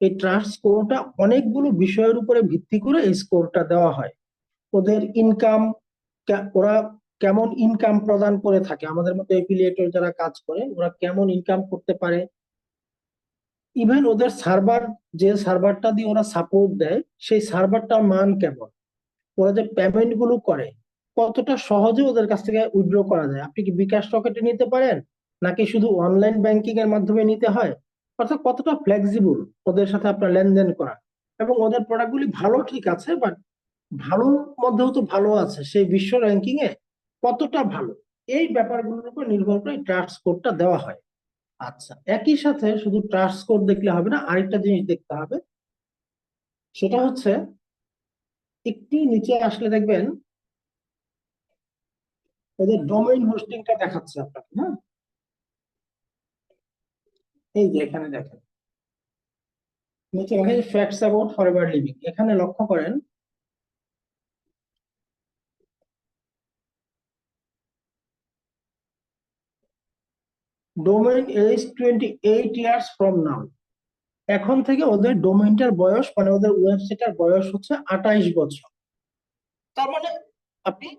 B: এই ট্রাস্ট স্কোরটা অনেকগুলো বিষয়ের উপরে ভিত্তি করে এই স্কোরটা দেওয়া হয়। ওদের ইনকাম, ওরা কেমন ইনকাম প্রদান করে থাকে, আমাদের মতো এফিলিয়েটর যারা কাজ করে ওরা কেমন ইনকাম করতে পারে, ইভেন ওদের সার্ভার, যে সার্ভারটা দিয়ে ওরা সাপোর্ট দেয় সেই সার্ভারটার মান কেমন, ওরা যে পেমেন্ট গুলো করে কতটা সহজে ওদের কাছ থেকে উইথড্র করা যায়। আপনি কি বিকাশ রকেটে নিতে পারেন, নাকি শুধু অনলাইন ব্যাংকিং এর মাধ্যমে নিতে হয়, অর্থাৎ কতটা ফ্লেক্সিবল ওদের সাথে আপনার লেনদেন করা। এবং ওদের প্রোডাক্ট গুলি ভালো ঠিক আছে, বাট ভালোর মধ্যেও তো ভালো আছে, সেই বিশ্ব র্যাঙ্কিং এ কতটা ভালো, এই ব্যাপারগুলোর উপর নির্ভর করে ট্রাস্ট স্কোরটা দেওয়া হয়। আচ্ছা, একই সাথে শুধু ট্রাস্ট স্কোর দেখলে হবে না, আরেকটা জিনিস দেখতে হবে। সেটা হচ্ছে একটু নিচে আসলে দেখবেন ওদের ডোমেইন হোস্টিংটা দেখাচ্ছে আপনাকে, হ্যাঁ, এই যে এখানে দেখেন নিচে দেখেন ফ্যাক্টস অ্যাবাউট ফরএভার লিভিং, এখানে লক্ষ্য করেন domain age 28 years from now. এখন থেকে ওদের ডোমেইনটার বয়স, মানে ওদের ওয়েবসাইটের বয়স হচ্ছে 28 বছর। তার মানে আপনি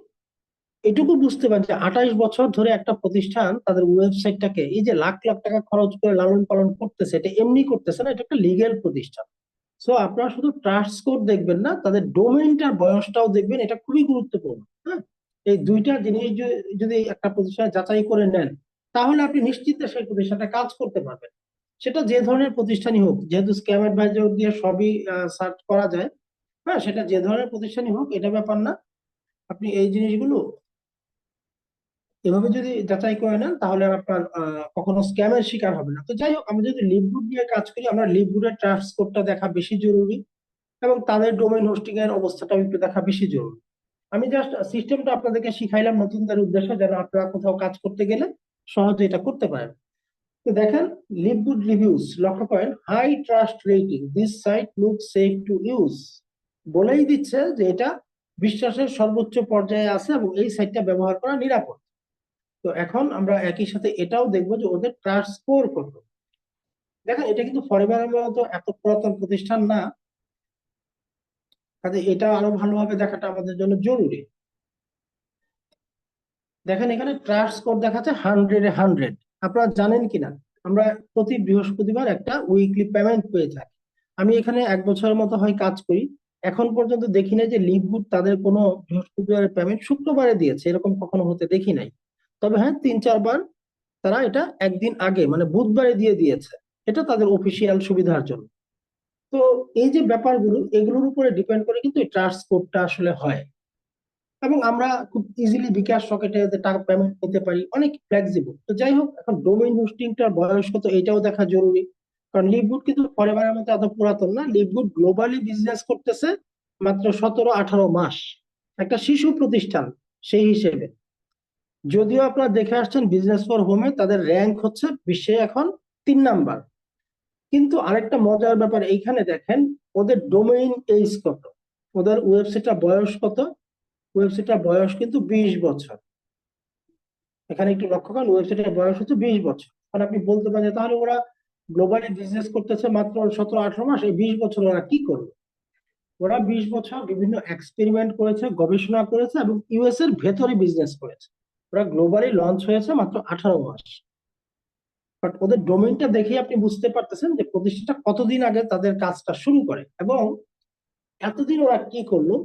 B: এটুকু বুঝতে পারেন যে 28 বছর ধরে একটা প্রতিষ্ঠান তাদের ওয়েবসাইটটাকে এই যে লাখ লাখ টাকা খরচ করে লালন পালন করতেছে, এটা এমনি করতেছে না, এটা একটা লিগ্যাল প্রতিষ্ঠান। সো আপনারা শুধু ট্রাস্ট স্কোর দেখবেন না, তাদের ডোমেইনটার বয়সটাও দেখবেন, এটা খুবই গুরুত্বপূর্ণ। হ্যাঁ, এই দুইটা জিনিস যদি একটা প্রতিষ্ঠানে যাচাই করে নেন, তাহলে আপনি নিশ্চিন্তে সেই প্রতিষ্ঠানটা কাজ করতে পারবেন। সেটা যে ধরনের প্রতিষ্ঠানই হোক, যেহেতু স্ক্যাম অ্যাডভাইজার দিয়ে সবই সার্চ করা যায়। হ্যাঁ, সেটা যে ধরনের প্রতিষ্ঠানই হোক, এটা ব্যাপার না। আপনি এই জিনিসগুলো এভাবে যদি যাচাই করে নেন, তাহলে আর আপনার কখনো স্ক্যামের শিকার হবে না। তো যাই হোক, আমরা যদি লিভগুড নিয়ে কাজ করি, আমরা লিভগুডের ট্রাস্ট স্কোরটা দেখা বেশি জরুরি, এবং তাদের ডোমেইন হোস্টিং এর অবস্থাটাও একটু দেখা বেশি জরুরি। আমি জাস্ট সিস্টেমটা আপনাদেরকে শিখাইলাম নতুনদের উদ্দেশ্যে, যেন আপনারা কোথাও কাজ করতে গেলে সহজে এটা করতে পারেন। তো দেখেন, লিভ গুড রিভিউস, লক্ষ্য করেন high trust rating, this site look safe to use, বলেই দিচ্ছে যে এটা বিশ্বাসের সর্বোচ্চ পর্যায়ে আছে এবং এই সাইটটা ব্যবহার করা নিরাপদ। তো এখন আমরা একই সাথে এটাও দেখবো যে ওদের ট্রাস্ট স্কোর কত। দেখেন, এটা কিন্তু ফরএভারের মতো এত পুরাতন প্রতিষ্ঠান না, কাজে এটা আরো ভালোভাবে দেখাটা আমাদের জন্য জরুরি। দেখেন, এখানে ট্রাস্ট স্কোর দেখাচ্ছে 100-এ 100। আপনারা জানেন কিনা, আমরা প্রতি বৃহস্পতিবার একটা উইকলি পেমেন্ট পেয়ে থাকি। আমি এখানে 1 বছরের মতো হয় কাজ করি, এখন পর্যন্ত দেখি নাই যে লিভগুড তাদের কোনো বৃহস্পতিবারের পেমেন্ট শুক্রবারে দিয়েছে, এরকম কখনো হতে দেখি নাই। তবে হ্যাঁ, 3-4 বার তারা এটা একদিন আগে মানে বুধবারে দিয়ে দিয়েছে, এটা তাদের অফিসিয়াল সুবিধার জন্য। তো এই যে ব্যাপারগুলো, এগুলোর উপরে ডিপেন্ড করে কিন্তু এই ট্রাস্ট স্কোরটা আসলে হয়। এবং আমরা খুব ইজিলি বিকাশ রকেটে টাকা পেমেন্ট নিতে পারি, অনেক ফ্লেক্সিবল। তো যাই হোক, এখন ডোমেইন হোস্টিংটার বয়স কত এটাও দেখা জরুরি, কারণ লিভগুড কিন্তু ফরএভারের মতো এত পুরাতন না। লিভগুড গ্লোবালি বিজনেস করতেছে মাত্র 17-18 মাস, একটা শিশু প্রতিষ্ঠান সেই হিসেবে। যদিও আপনারা দেখে আসছেন বিজনেস ফর হোমে তাদের র্যাঙ্ক হচ্ছে বিশ্বে এখন 3 নাম্বার, কিন্তু আরেকটা মজার ব্যাপার এইখানে দেখেন, ওদের ডোমেইন এজ কত, ওদের ওয়েবসাইটটা বয়স কত। ওয়েবসাইটটার বয়স কিন্তু 20 বছর। এখানে একটু লক্ষ্য করেন, ওয়েবসাইটের বয়স হচ্ছে 20 বছর। আর আপনি বলতে পারেন তাহলে ওরা গ্লোবালি বিজনেস করতেছে মাত্র 17-18 মাস, এই 20 বছর ওরা কি করবে? ওরা 20 বছর বিভিন্ন এক্সপেরিমেন্ট করেছে, গবেষণা করেছে এবং ইউএস এর ভেতরে বিজনেস করেছে। ওরা গ্লোবালি লঞ্চ হয়েছে মাত্র 18 মাস। বাট ওদের ডোমেইনটা দেখে আপনি বুঝতে পারতেছেন যে প্রতিষ্ঠানটা কতদিন আগে তাদের কাজটা শুরু করে এবং এতদিন ওরা কি করলো।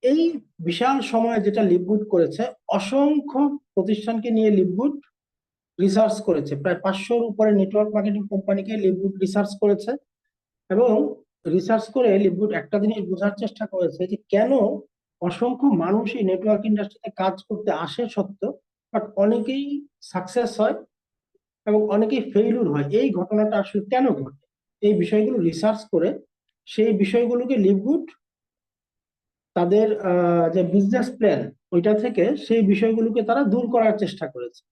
B: এই বিশাল সময় যেটা লিভগুড করেছে, অসংখ্য প্রতিষ্ঠানকে নিয়ে লিভগুড রিসার্চ করেছে, প্রায় 500-র উপরে নেটওয়ার্ক মার্কেটিং কোম্পানিকে লিভগুড রিসার্চ করেছে এবং রিসার্চ করে লিভগুড একটা জিনিস বোঝার চেষ্টা করেছে যে কেন অসংখ্য মানুষই নেটওয়ার্ক ইন্ডাস্ট্রিতে কাজ করতে আসে সত্ত্বেও বাট অনেকেই সাকসেস হয় এবং অনেকেই ফেইলিউর হয়, এই ঘটনাটা আসলে কেন ঘটে। এই বিষয়গুলো রিসার্চ করে সেই বিষয়গুলোকে লিভগুড তাদের যে বিজনেস প্ল্যান ওইটা থেকে সেই বিষয়গুলোকে তারা দূর করার চেষ্টা করেছে।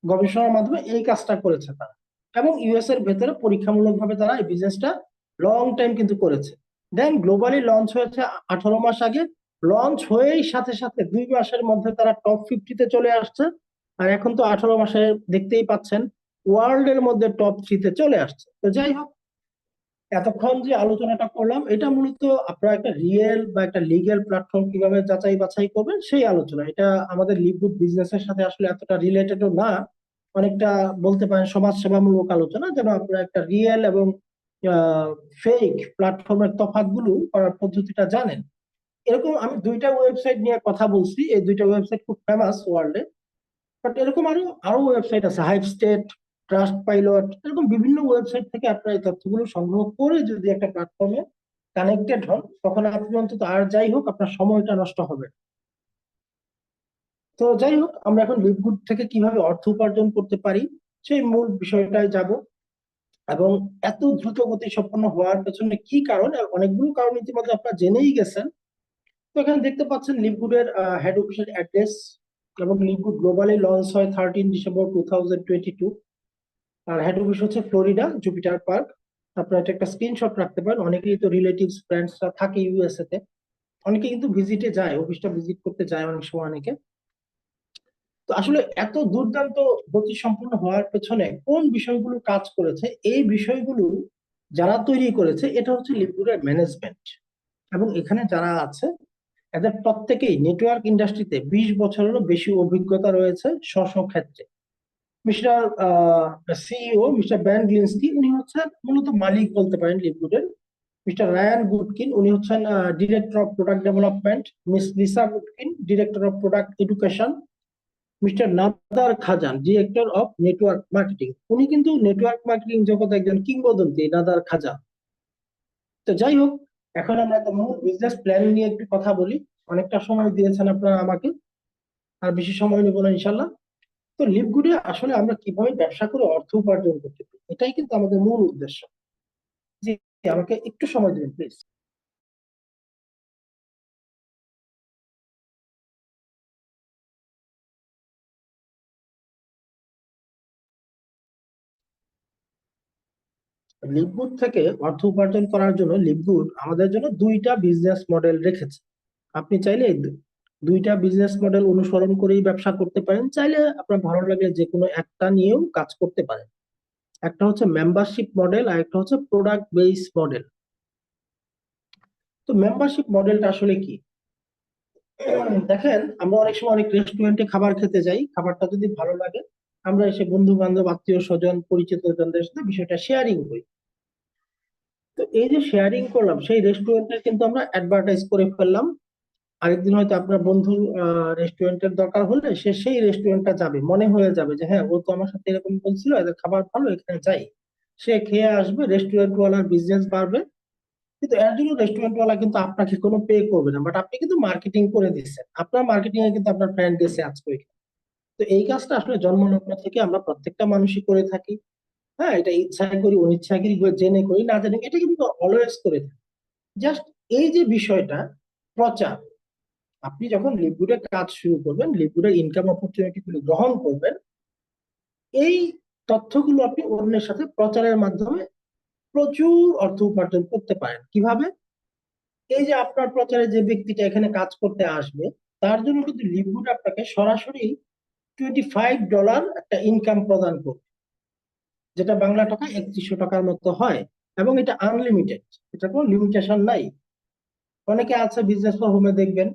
B: গবেষণার মাধ্যমে এই কাজটা করেছে তারা, এবং ইউএস এর ভেতরে পরীক্ষামূলক ভাবে তারা এই বিজনেসটা লং টাইম কিন্তু করেছে। দেন গ্লোবালি লঞ্চ হয়েছে 18 মাস আগে। লঞ্চ হয়েই সাথে সাথে 2 মাসের মধ্যে তারা টপ 50-তে চলে আসছে। আর এখন তো 18 মাসে দেখতেই পাচ্ছেন ওয়ার্ল্ড এর মধ্যে টপ 3-তে চলে আসছে। তো যাই হোক, এতক্ষণ যে আলোচনাটা করলাম এটা মূলত আপনারা একটা রিয়েল বা একটা লিগ্যাল প্ল্যাটফর্ম কিভাবে যাচাই বাছাই করবেন সেই আলোচনা। এটা আমাদের লিভগুড বিজনেসের সাথে আসলে এতটা রিলেটেডও না, অনেকটা বলতে পারেন সমাজ সেবামূলক আলোচনা, যেন আপনারা একটা রিয়েল এবং ফেক প্ল্যাটফর্মের তফাৎগুলো করার পদ্ধতিটা জানেন। এরকম আমি 2টা ওয়েবসাইট নিয়ে কথা বলছি, এই 2টা ওয়েবসাইট খুব ফেমাস ওয়ার্ল্ডে। বাট এরকম আরো আরো ওয়েবসাইট আছে, হাইপ স্টেট, ট্রাস্ট পাইলট, এরকম বিভিন্ন ওয়েবসাইট থেকে আপনারা এই তথ্যগুলো সংগ্রহ করে যদি একটা প্ল্যাটফর্মে কানেক্টেড হন, তখন আপনি অন্তত আর যাই হোক আপনার সময়টা নষ্ট হবে না। তো যাই হোক, আমরা এখন লিভগুড থেকে কিভাবে অর্থ উপার্জন করতে পারি সেই মূল বিষয়টায় যাব। এবং এত দ্রুত গতি সম্পন্ন হওয়ার পেছনে কি কারণ, অনেকগুলো কারণ ইতিমধ্যে আপনারা জেনেই গেছেন। তো এখানে দেখতে পাচ্ছেন লিভগুডের হেড অফিসের অ্যাড্রেস, এবং লিভগুড গ্লোবালি লঞ্চ হয় 13 ডিসেম্বর 2022। আর হেড অফিস হচ্ছে ফ্লোরিডা, জুপিটার পার্ক। আপনারা এটা একটা স্ক্রিনশট রাখতে পারেন, অনেকেই তো রিলেটিভস ফ্রেন্ডসরা থাকে ইউএসএ তে, অনেকে কিন্তু ভিজিটে যায়, অফিসটা ভিজিট করতে যায় অনেক সময় অনেকে। তো আসলে এত দুর্দান্ত গতি সম্পন্ন হওয়ার পেছনে কোন বিষয়গুলো কাজ করেছে, এই বিষয়গুলো যারা তৈরি করেছে এটা হচ্ছে লিভগুডের ম্যানেজমেন্ট। এবং এখানে যারা আছে এদের প্রত্যেকেই নেটওয়ার্ক ইন্ডাস্ট্রিতে 20 বছরেরও বেশি অভিজ্ঞতা রয়েছে স্ব স্ব ক্ষেত্রে। মিস্টার সিইও মিস্টার ব্যান গ্লিন্সকি, উনি হচ্ছেন মূলত মালিক বলতে পারেন লিভগুডের। মিস্টার রায়ান গুডকিন, উনি হচ্ছেন director of product development. Miss Lisa Goodkin, director of product education. Mister Nader Khazan, director of network marketing. উনি কিন্তু নেটওয়ার্ক মার্কেটিং জগতে একজন কিংবদন্তি, নাদার খাজান। তো যাই হোক, এখন আমরা তো মূল বিজনেস প্ল্যান নিয়ে একটু কথা বলি। অনেকটা সময় দিয়েছেন আপনারা আমাকে, আর বেশি সময় নেবো না ইনশাল্লাহ। তো লিভগুডে আসলে আমরা কিভাবে ব্যবসা করে অর্থ উপার্জন করতে পারি, এটাই কিন্তু আমাদের মূল উদ্দেশ্য। জি, আমাকে একটু সময় দিন প্লিজ। লিভগুড থেকে অর্থ উপার্জন করার জন্য লিভগুড আমাদের জন্য 2টা বিজনেস মডেল রেখেছে। আপনি চাইলে এই 2টা বিজনেস মডেল অনুসরণ করেই ব্যবসা করতে পারেন, চাইলে আপনার ভালো লাগলে যে কোনো একটা নিয়েও কাজ করতে পারেন। একটা হচ্ছে মেম্বারশিপ মডেল আর একটা হচ্ছে প্রোডাক্ট বেস মডেল। তো মেম্বারশিপ মডেলটা আসলে কি? দেখেন, আমরা অনেক সময় অনেক রেস্টুরেন্টে খাবার খেতে যাই, খাবারটা যদি ভালো লাগে আমরা এসে বন্ধু বান্ধব আত্মীয় স্বজন পরিচিত জনদের সাথে বিষয়টা শেয়ারিং করি। তো এই যে শেয়ারিং করলাম, সেই রেস্টুরেন্টের কিন্তু আমরা অ্যাডভার্টাইজ করে ফেললাম। আরেকদিন হয়তো আপনার বন্ধুর রেস্টুরেন্টের দরকার হলে সে সেই রেস্টুরেন্টটা যাবে, মনে হয়ে যাবে যে হ্যাঁ ও তো আমার সাথে এরকম বলছিল, এদের খাবার ভালো, এখানে যাই। সে খেয়ে আসবে, রেস্টুরেন্ট ওয়ালার বিজনেস বাড়বে। কিন্তু এর জন্য রেস্টুরেন্ট ওয়ালা কিন্তু আপনাকে কোনো পে করবে না, বাট আপনি কিন্তু মার্কেটিং করে দিচ্ছেন, আপনার মার্কেটিং এ কিন্তু আপনার ফ্রেন্ড গেছে আজকে। তো এই কাজটা আসলে জন্মলগ্ন থেকে আমরা প্রত্যেকটা মানুষই করে থাকি। হ্যাঁ, এটা ইচ্ছায় করি, অনিচ্ছায় করি, জেনে করি, না জেনে করি, এটা কিন্তু অলওয়েজ করে থাকি। জাস্ট এই যে বিষয়টা, প্রচার, আপনি যখন লিভগুডে কাজ শুরু করবেন, লিভগুডের ইনকাম অপরচুনিটি গুলো গ্রহণ করবেন, এই তথ্যগুলো আপনি অন্যের সাথে প্রচারের মাধ্যমে প্রচুর অর্থ উপার্জন করতে পারেন। কিভাবে? এই যে আপনার প্রচারে যে ব্যক্তিটা এখানে কাজ করতে আসবে, তার জন্য কিন্তু লিভগুড আপনাকে সরাসরি $25 একটা ইনকাম প্রদান করবে, যেটা বাংলা টাকা 3100 টাকার মতো হয়। এবং এটা আনলিমিটেড, এটা কোনো লিমিটেশন নাই। অনেকে আছে বিজনেস ফর হোমে দেখবেন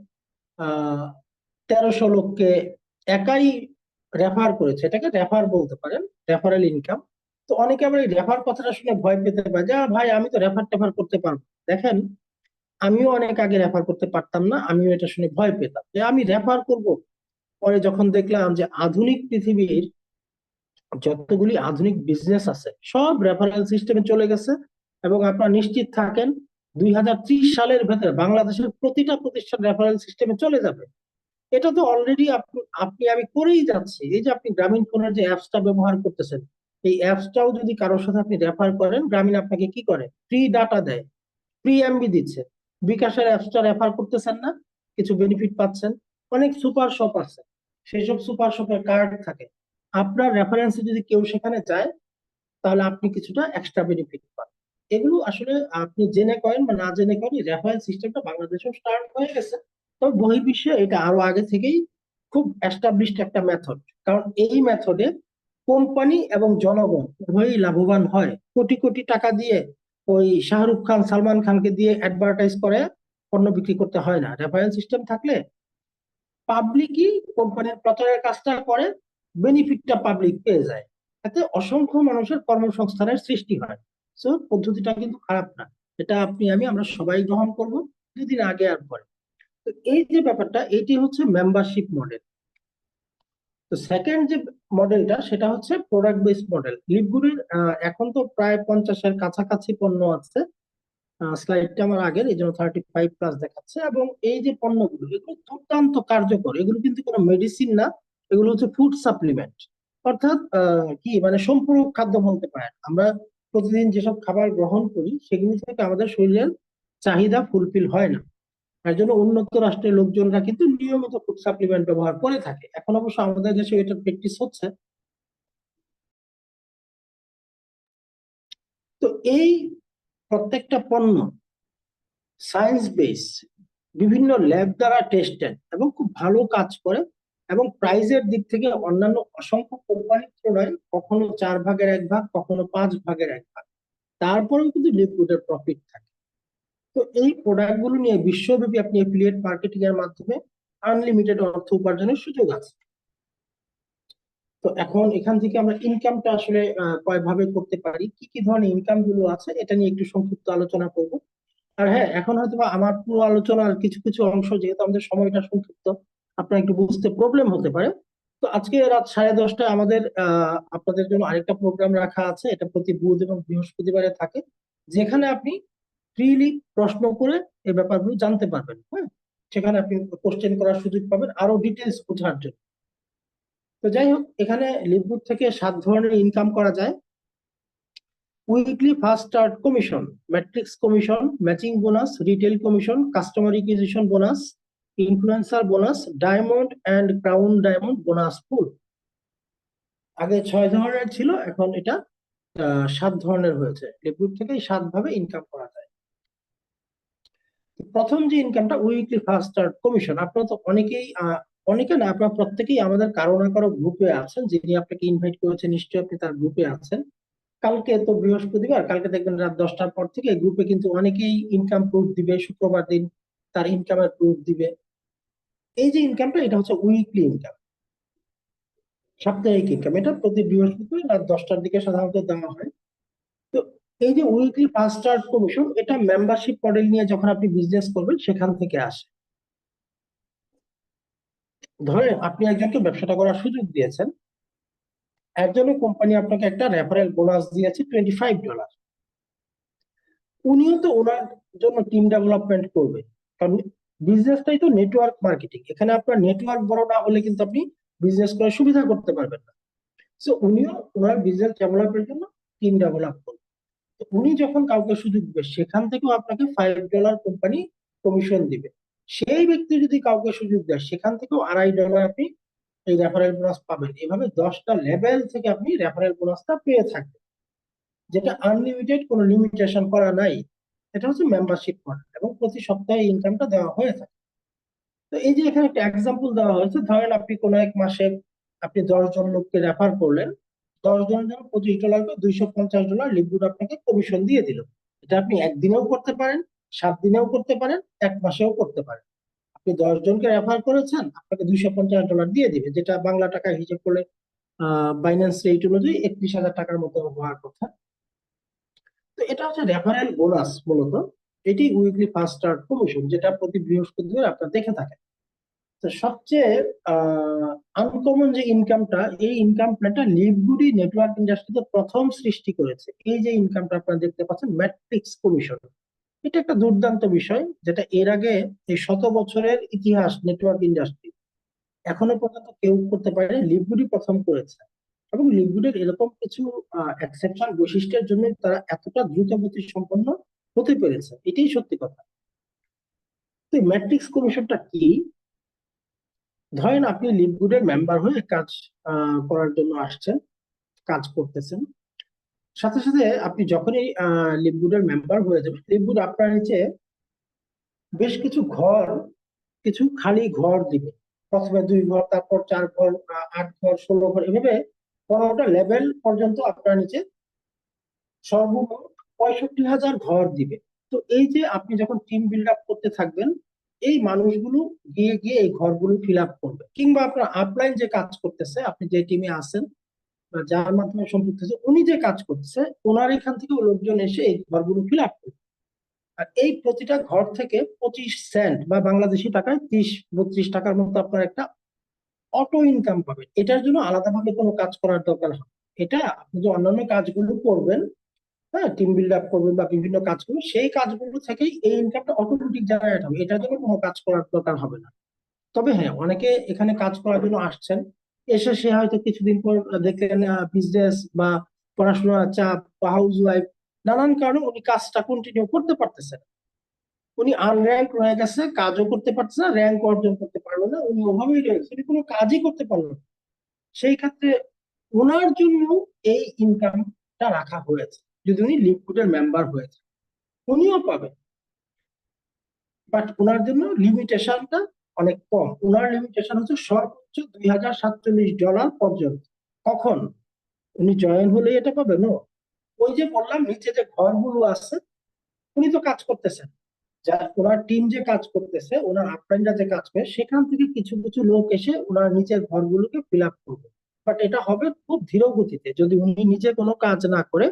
B: 1300 লোককে একাই রেফার করেছে, এটাকে রেফার বলতে পারেন, রেফারেল ইনকাম। তো অনেকে আবার এই রেফার কথাটা শুনে ভয় পেতে পারে, যে ভাই আমি তো রেফার টেফার করতে পারবো না।" দেখেন, আমিও অনেক আগে রেফার করতে পারতাম না, আমিও এটা শুনে ভয় পেতাম যে আমি রেফার করব। পরে যখন দেখলাম যে আধুনিক পৃথিবীর যতগুলি আধুনিক বিজনেস আছে সব রেফারেল সিস্টেমে চলে গেছে, এবং আপনারা নিশ্চিত থাকেন 2030 সালের ভেতরে বাংলাদেশের প্রতিটা প্রতিষ্ঠান রেফারেল সিস্টেমে চলে যাবে। এটা তো অলরেডি আপনি আমি করেই যাচ্ছি। এই যে আপনি গ্রামীণ ফোনের যে অ্যাপসটা ব্যবহার করতেছেন, এই অ্যাপসটাও যদি কারোর সাথে আপনি রেফার করেন, গ্রামীণ আপনাকে কি করে, ফ্রি ডাটা দেয়, ফ্রি এমবি দিচ্ছে। বিকাশের অ্যাপসটা রেফার করতেছেন না, কিছু বেনিফিট পাচ্ছেন। অনেক সুপার শপ আছে, সেই সব সুপার শপের কার্ড থাকে, আপনার রেফারেন্সে যদি কেউ সেখানে যায় তাহলে আপনি কিছুটা এক্সট্রা বেনিফিট পান। এগুলো আসলে আপনি জেনে করেন বা না জেনে করেন, রেফারেল সিস্টেমটা বাংলাদেশেও স্টার্ট হয়ে গেছে। তবে বহির্বিশ্বে এটা আরো আগে থেকেই খুব এস্টাবলিশড একটা মেথড। কারণ এই মেথডে কোম্পানি এবং জনগণ উভয়ই লাভবান হয়। কোটি কোটি টাকা দিয়ে ওই শাহরুখ খান সালমান খানকে দিয়ে অ্যাডভার্টাইজ করে পণ্য বিক্রি করতে হয় না। রেফারেল সিস্টেম থাকলে পাবলিকই কোম্পানির প্রচারের কাজটা করে, বেনিফিটটা পাবলিক পেয়ে যায়। এতে অসংখ্য মানুষের কর্মসংস্থানের সৃষ্টি হয়। সো পদ্ধতিটা কিন্তু খারাপ না, এটা আমরা সবাই গ্রহণ করব, দুদিন আগে আর পরে। তো এই যে ব্যাপারটা, এটি হচ্ছে মেম্বারশিপ মডেল। তো সেকেন্ড যে মডেলটা সেটা হচ্ছে প্রোডাক্ট বেসড মডেল। লিভগুলির এখন তো প্রায় 50-এর কাছাকাছি পণ্য আছে। স্লাইডটা আমার আগের, এই জন্য 35+ দেখাচ্ছে। এবং এই যে পণ্যগুলো, এগুলো দুর্দান্ত কার্যকর। এগুলো কিন্তু কোনো মেডিসিন না, এগুলো হচ্ছে ফুড সাপ্লিমেন্ট। অর্থাৎ কি মানে সম্পূরক খাদ্য বলতে পারেন। আমরা প্রতিদিন যেসব খাবার গ্রহণ করি সেগুলো থেকে আমাদের শরীরের চাহিদা ফুলফিল হয় না। এর জন্য উন্নত রাষ্ট্রের লোকজনরা কিন্তু নিয়মিত ফুড সাপ্লিমেন্ট ব্যবহার করে থাকে। এখন অবশ্য আমাদের দেশে এটা প্র্যাকটিস হচ্ছে। তো এই প্রত্যেকটা পণ্য সায়েন্স বেস, বিভিন্ন ল্যাব দ্বারা টেস্টেড এবং খুব ভালো কাজ করে। এবং প্রাইজের দিক থেকে অন্যান্য অসংখ্য কোম্পানির তুলনায় কখনো 4/1 ভাগ, কখনো 5/1 ভাগ। তারপরেও কিন্তু লিকুইডের প্রফিট থাকে। তো এই প্রোডাক্ট গুলো নিয়ে বিশ্বব্যাপী আপনি এফিলিয়েট মার্কেটিং এর মাধ্যমে আনলিমিটেড অর্থ উপার্জনের সুযোগ আছে। তো এখন এখান থেকে আমরা ইনকামটা আসলে কয় ভাবে করতে পারি, কি কি ধরনের ইনকাম গুলো আছে, এটা নিয়ে একটু সংক্ষিপ্ত আলোচনা করব। আর হ্যাঁ, এখন হয়তো বা আমার পুরো আলোচনার কিছু কিছু অংশ, যেহেতু আমাদের সময়টা সংক্ষিপ্ত, আপনার একটু বুঝতে প্রবলেম হতে পারে। তো আজকে রাত 10:30টায় আমাদের আপনাদের জন্য আরেকটা প্রোগ্রাম রাখা আছে। এটা প্রতি বুধ এবং বৃহস্পতিবারে থাকে, যেখানে আপনি ফ্রিলি প্রশ্ন করে এই ব্যাপারগুলো জানতে পারবেন। হ্যাঁ, সেখানে আপনি কোশ্চেন করার সুযোগ পাবেন আরো ডিটেলস বোঝার জন্য। তো যাই হোক, এখানে লিভগুড থেকে 7 ধরনের ইনকাম করা যায়। Weekly first start commission, matrix commission, matching bonus, retail commission, customer requisition bonus, influencer bonus, diamond and crown diamond bonus pool. আগে 6 ধরনের ছিল, এখন এটা 7 ধরনের হয়েছে। লিকুইড থেকে 7 ভাবে ইনকাম করা যায়। প্রথম যে ইনকামটা, উইকলি ফার্স্ট স্টার্ট কমিশন। আপনারা তো অনেকেই অনেকে না, আপনারা প্রত্যেকেই আমাদের কারো না কারো গ্রুপে আছেন। যিনি আপনাকে ইনভাইট করেছে নিশ্চয়ই আপনি তার গ্রুপে আছেন। কালকে তো বৃহস্পতিবার, কালকে দেখবেন রাত 10টার পর থেকে গ্রুপে কিন্তু অনেকেই ইনকাম প্রুফ দিবে। শুক্রবার দিন তার ইনকামের প্রুফ দিবে। এই যে ইনকামটা, এটা হচ্ছে উইকলি ইনকাম, সাপ্তাহিক ইনকাম। এটা প্রতি বৃহস্পতিবার রাত 10টার দিকে সাধারণত দেওয়া হয়। তো এই যে উইকলি ফার্স্ট স্টার্ট কমিশন, এটা মেম্বারশিপ মডেল নিয়ে যখন আপনি বিজনেস করবেন সেখান থেকে আসে। ধরেন আপনি একজনকে ব্যবসাটা করার সুযোগ দিয়েছেন, একজনের কোম্পানি আপনাকে একটা রেফারেল বোনাস দিয়েছে $25। উনিও তো ওনার জন্য টিম ডেভেলপমেন্ট করবে, কারণ বিজনেসটাই তো নেটওয়ার্ক মার্কেটিং। এখানে আপনার নেটওয়ার্ক বড় না হলে কিন্তু আপনি বিজনেস করার সুবিধা করতে পারবেন না। সো উনিও ওনার বিজনেস ডেভেলপের জন্য টিম ডেভেলপ করবে। তো উনি যখন কাউকে সুযোগ দিবে, সেখান থেকেও আপনাকে $5 কোম্পানি কমিশন দিবে। সেই ব্যক্তি যদি কাউকে সুযোগ দেয়, সেখান থেকেও $2.5 আপনি এই রেফারেল বোনাস পাবেন। এভাবে 10টা লেভেল থেকে আপনি রেফারেল বোনাসটা পেয়ে থাকবেন, যেটা আনলিমিটেড, কোনো লিমিটেশন করা নাই। এটা হচ্ছে মেম্বারশিপ মডেল, এবং প্রতি সপ্তাহে ইনকামটা দেওয়া হয়ে থাকে। তো এই যে এখানে একটা এক্সাম্পল দেওয়া হয়েছে, ধরেন আপনি কোনো এক মাসে আপনি 10 জন লোককে রেফার করলেন, 10 জনের জন্য $25 করে $250 লিকুইড আপনাকে কমিশন দিয়ে দিল। এটা আপনি একদিনেও করতে পারেন, 7 দিনেও করতে পারেন, 1 মাসেও করতে পারেন। আপনি 10 জনকে রেফার করেছেন, আপনাকে $250 দিয়ে দিবে, যেটা বাংলা টাকা হিসেব করলে বাইন্যান্স রেট অনুযায়ী 31,000 টাকার মতো হওয়ার কথা। তো এটা হচ্ছে রেফারেল বোনাস মূলত। এটি উইকলি ফার্স্ট স্টার্ট কমিশন, যেটা প্রতি বৃহস্পতিবার আপনারা দেখে থাকেন। তো সবচেয়ে আনকমন যে ইনকামটা, এই ইনকাম প্ল্যানটা লিভগুডি নেটওয়ার্ক ইন্ডাস্ট্রিতে প্রথম সৃষ্টি করেছে। এই যে ইনকামটা আপনারা দেখতে পাচ্ছেন, ম্যাট্রিক্স কমিশন, এটা একটা দুর্দান্ত বিষয়, যেটা এর আগে এই 100 বছরের ইতিহাস নেটওয়ার্ক ইন্ডাস্ট্রি এখনো পর্যন্ত কেউ করতে পারেনি, লিভগুডি প্রথম করেছে। এবং লিভগুডের এরকম কিছু এক্সেপশন বৈশিষ্ট্যের জন্য তারা এতটা দ্রুত গতি সম্পন্ন হতে পেরেছে, এটাই সত্যি কথা। তো ম্যাট্রিক্স কমিশনটা কি? ধরেন আপনি লিভগুডের মেম্বার হয়ে কাজ করার জন্য আসছেন, কাজ করতেছেন। সাথে সাথে আপনি যখনই লিভগুডের মেম্বার হয়ে যাবেন, লিভগুড আপনার নিচে বেশ কিছু ঘর, কিছু খালি ঘর দিবে। প্রথমে 2 ঘর, তারপর 4 ঘর, 8 ঘর, 16 ঘর, এভাবে 15টা লেভেল পর্যন্ত আপনার নিচে সর্বমোট 65,000 ঘর দিবে। তো এই যে আপনি যখন টিম বিল্ড আপ করতে থাকবেন, এই মানুষগুলো গিয়ে গিয়ে এই ঘরগুলো ফিল আপ করবে। কিংবা আপনার আপলাইন যে কাজ করতেছে, আপনি যে টিমে আছেন বা যার মাধ্যমে সম্পৃক্ত আছে, উনি যে কাজ করতেছে, ওনার এখান থেকে লোকজন এসে এই ঘরগুলো ফিল আপ করবে। আর এই প্রতিটা ঘর থেকে 25 সেন্ট বা বাংলাদেশি টাকায় 30-32 টাকার মতো আপনার একটা অটো ইনকাম পাবেন। এটার জন্য আলাদাভাবে কোনো কাজ করার দরকার হয়? এটা আপনি যে অন্যান্য কাজগুলো করবেন, হ্যাঁ, টিম বিল্ড আপ করবেন বা বিভিন্ন কাজ করবেন, সেই কাজগুলো থেকেই এই ইনকামটা অটোমেটিক জেনারেট হবে, এটার জন্য কোনো কাজ করার দরকার হবে না। তবে হ্যাঁ, অনেকে এখানে কাজ করার জন্য আসছেন, এসে সে হয়তো কিছুদিন পর দেখলেন বিজনেস বা পড়াশোনার চাপ বা হাউস ওয়াইফ, নানান কারণে উনি কাজটা কন্টিনিউ করতে পারতেছেন। উনি আনর্যাঙ্ক রয়ে গেছে, কাজও করতে পারছে না, র্যাঙ্ক অর্জন করতে পারলো না, উনি ওভাবেই রয়েছে, উনি কোনো কাজই করতে পারলো না। সেই ক্ষেত্রে ওনার জন্য এই ইনকামটা রাখা হয়েছে। যদি উনি লিকুইডের মেম্বার হয়েছে, উনিও পাবেন, বাট ওনার জন্য লিমিটেশনটা অনেক কম। ওনার লিমিটেশন হচ্ছে সর্বোচ্চ $2,047 পর্যন্ত। কখন? উনি জয়েন হলে এটা পাবেন? ওই যে বললাম, নিচে যে ঘরগুলো আছে, উনি তো কাজ করতেছেন, যা ওনার টিম যে কাজ করতেছে, ওনার আপলাইনরা যে কাজ করে, সেখান থেকে কিছু কিছু লোক এসে ওনার নিচের ঘরগুলোকে ফিল আপ করবে। বাট এটা হবে খুব ধীর গতিতে, যদি উনি নিজে কোনো কাজ না করে।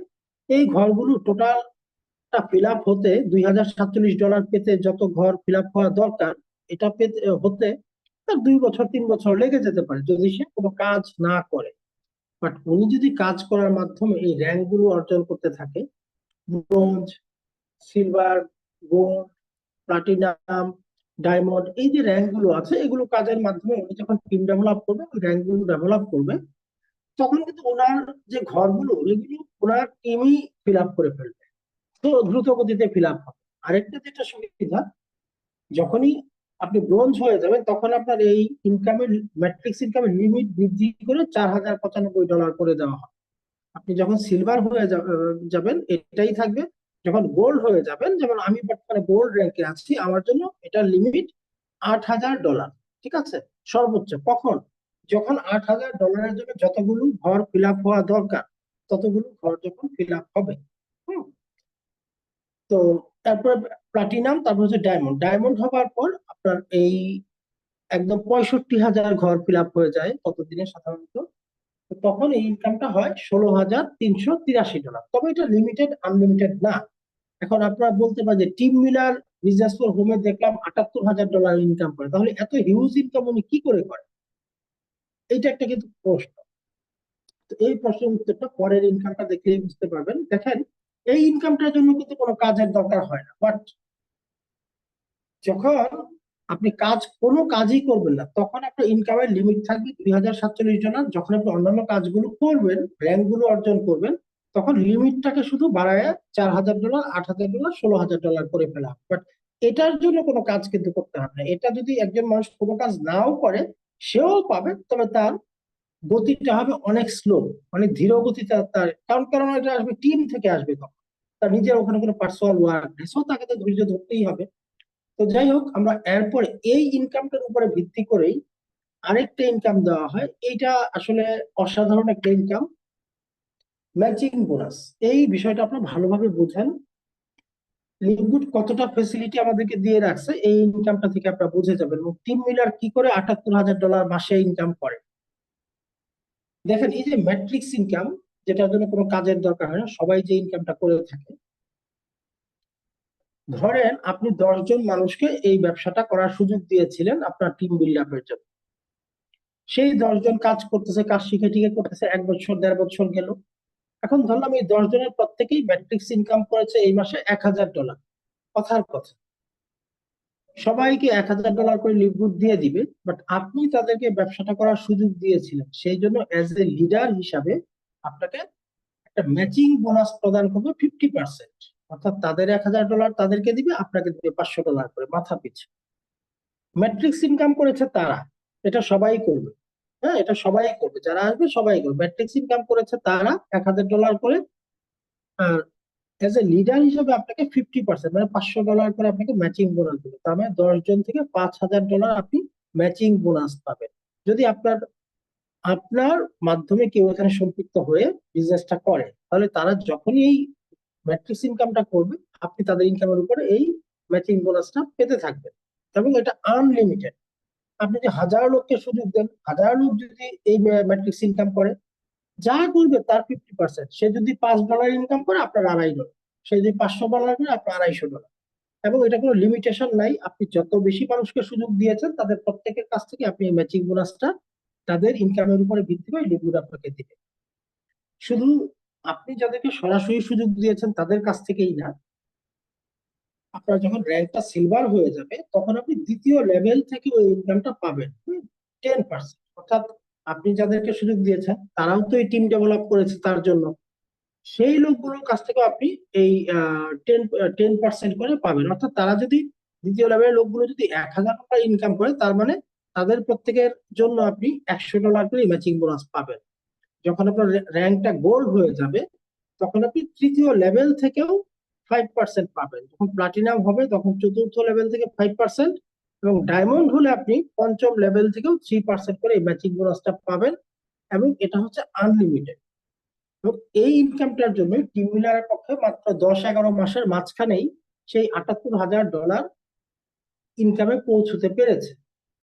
B: এই ঘরগুলো টোটালটা ফিল আপ হতে, $2,047 পেতে যত ঘর ফিল আপ হওয়া দরকার, এটা পেতে হতে তার 2 বছর 3 বছর লেগে যেতে পারে, যদি সে কোনো কাজ না করে। বাট উনি যদি কাজ করার মাধ্যমে এই র্যাঙ্ক গুলো অর্জন করতে থাকে, bronze, silver, gold, platinum, diamond, এই যে র্যাঙ্ক গুলো আছে, এগুলো কাজের মাধ্যমে উনি যখন টিম ডেভেলপ করবে, ওই র্যাঙ্ক গুলো ডেভেলপ করবে, তখন কিন্তু ওনার যে ঘরগুলো, এগুলো ওনার টিমই ফিল আপ করে ফেলবে। তো দ্রুত গতিতে ফিল আপ হবে। আরেকটা যেটা সুবিধা, যখনই আপনি ব্রোঞ্জ হয়ে যাবেন, তখন আপনার এই ইনকামের, ম্যাট্রিক্স ইনকামের লিমিট বৃদ্ধি করে $4,095 করে দেওয়া হয়। আপনি যখন সিলভার হয়ে যাবেন, এটাই থাকবে। যখন গোল্ড হয়ে যাবেন, যেমন আমি বর্তমানে গোল্ড র্যাঙ্কে আছি, আমার জন্য এটার লিমিট $8,000। ঠিক আছে? সর্বোচ্চ কখন? যখন $8,000 জন্য যতগুলো ঘর ফিল আপ হওয়া দরকার, ততগুলো ঘর যখন ফিল আপ হবে। হুম। তো তারপর প্লাটিনাম, তারপর হচ্ছে ডায়মন্ড। ডায়মন্ড হবার পর আপনার এই একদম 65,000 ঘর ফিল আপ হয়ে যায় ততদিনে সাধারণত। তো তখন এই ইনকামটা হয় $16,383। তবে এটা লিমিটেড, আনলিমিটেড না। এখন আপনারা বলতে পারেন যে টিম মিলার বিজনেস ফর হোমে দেখলাম $78,000 ইনকাম করে, তাহলে এত হিউজ ইনকাম উনি কি করে করে? এইটা একটা কিন্তু প্রশ্ন। তো এই প্রশ্নের উত্তরটা পরের ইনকামটা দেখলেই বুঝতে পারবেন। দেখেন, এই ইনকামটার জন্য কিন্তু কোনো কাজের দরকার হয় না, বাট যখন আপনি কোনো কাজই করবেন না, তখন আপনার ইনকামের লিমিট থাকবে $2,047। যখন আপনি অন্যান্য কাজগুলো করবেন, র্যাঙ্ক গুলো অর্জন করবেন, তখন লিমিটটাকে শুধু বাড়ায় $4,000, $8,000, $16,000 করে ফেলা। বাট এটার জন্য কোনো কাজ কিন্তু করতে হবে না। এটা যদি একজন মানুষ কোনো কাজ নাও করে, সেও পাবে, তবে তার গতিটা হবে অনেক স্লো, অনেক ধীর গতিতে তার, কারণ কারণ এটা আসবে টিম থেকে আসবে, তখন তার নিজের ওখানে কোনো পার্সোনাল ওয়ার্ক নেই, সো তাকে তো ধৈর্য ধরতেই হবে। তো যাই হোক, আমরা এরপরে এই ইনকামটার উপরে ভিত্তি করেই আরেকটা ইনকাম দেওয়া হয়। এইটা আসলে অসাধারণ একটা ইনকাম, ম্যাচিং বোনাস। এই বিষয়টা আপনারা ভালোভাবে বুঝেন, লিকুইড কতটা ফেসিলিটি আমাদেরকে দিয়ে রাখছে, এই ইনকামটা থেকে আপনারা বুঝে যাবেন। এবং টিম মিলার কি করে $78,000 মাসে ইনকাম করে। দেখেন, এই যে ম্যাট্রিক্স ইনকাম, যেটার জন্য কোনো কাজের দরকার হয় না, সবাই যে ইনকামটা করে থাকে, ধরেন আপনি 10 জন মানুষকে এই ব্যবসাটা করার সুযোগ দিয়েছিলেন আপনার টিম বিল্ড আপের জন্য। সেই 10 জন কাজ করতেছে, কাজ শিখে টিকে করতেছে, 1 বছর 1.5 বছর গেল। এখন ধরলাম এই 10 জনের প্রত্যেকেই ম্যাট্রিক্স ইনকাম করেছে এই মাসে $1000। কথার কথা, সবাইকে $1000 করে লিভগুড দিয়ে দিবে, বাট আপনি তাদেরকে ব্যবসাটা করার সুযোগ দিয়েছিলেন, সেই জন্য অ্যাজ এ লিডার হিসাবে আপনাকে একটা ম্যাচিং বোনাস প্রদান করবে 50%। অর্থাৎ তাদের $1000 তাদেরকে দিবে, আপনাকে দিবে $500 করে মাথা পিছু। ম্যাট্রিক্স ইনকাম করেছে তারা, এটা সবাই করবে। হ্যাঁ, এটা সবাই করবে, যারা আসবে সবাই করবে। ম্যাট্রিক্স ইনকাম করেছে তারা $1000 করে। আর এজ এ লিডার হিসেবে আপনাকে 50% মানে $500 করে আপনাকে ম্যাচিং বোনাস দেবে। তার মানে 10 জন থেকে $5000 আপনি ম্যাচিং বোনাস পাবেন। যদি আপনার আপনার মাধ্যমে কেউ এখানে সম্পৃক্ত হয়ে বিজনেসটা করে, তাহলে তারা যখনই এই ম্যাট্রিক্স ইনকামটা করবে, আপনি তাদের ইনকামের উপরে এই ম্যাচিং বোনাসটা পেতে থাকবেন। এবং এটা আনলিমিটেড। আপনি যদি 1000 লোককে সুযোগ দেন, 1000 লোক যদি এই ম্যাট্রিক্স ইনকাম করে, যা করবে তার 50%। সে যদি $5 ইনকাম করে, আপনার $2.5। সে যদি $500 করে, আপনার $250। এবং এটা কোনো লিমিটেশন নাই, আপনি যত বেশি মানুষকে সুযোগ দিয়েছেন তাদের প্রত্যেকের কাছ থেকে আপনি এই ম্যাচিং বোনাসটা তাদের ইনকামের উপরে ভিত্তি করে লিকুইড আপনাকে দিবে। শুধু আপনি যাদেরকে সরাসরি সুযোগ দিয়েছেন তাদের কাছ থেকেই না, আপনার যখন র্যাঙ্কটা সিলভার হয়ে যাবে তখন আপনি দ্বিতীয় লেভেল থেকে ওই ইনকামটা পাবেন 10%। অর্থাৎ আপনি যাদেরকে সুযোগ দিয়েছেন তারাও তো এই টিম ডেভেলপ করেছে তার জন্য, সেই লোকগুলোর কাছ থেকে আপনি এই 10% করে পাবেন। অর্থাৎ তারা যদি দ্বিতীয় লেভেলের লোকগুলো যদি $1000 ইনকাম করে, তার মানে তাদের প্রত্যেকের জন্য আপনি $100 করে ম্যাচিং বোনাস পাবেন। যখন আপনার র্যাঙ্কটা গোল্ড হয়ে যাবে, তখন আপনি তৃতীয় লেভেল থেকেও 5% পাবেন। যখন প্লাটিনাম হবে তখন চতুর্থ লেভেল থেকে 5%, এবং ডায়মন্ড হলে আপনি পঞ্চম লেভেল থেকেও 3% করে এই ম্যাচিং বোনাসটা পাবেন। এবং এটা হচ্ছে আনলিমিটেড। এবং এই ইনকামটার জন্য টিম মিলারের পক্ষে মাত্র 10-11 মাসের মাঝখানেই সেই $78,000 ইনকামে পৌঁছতে পেরেছে,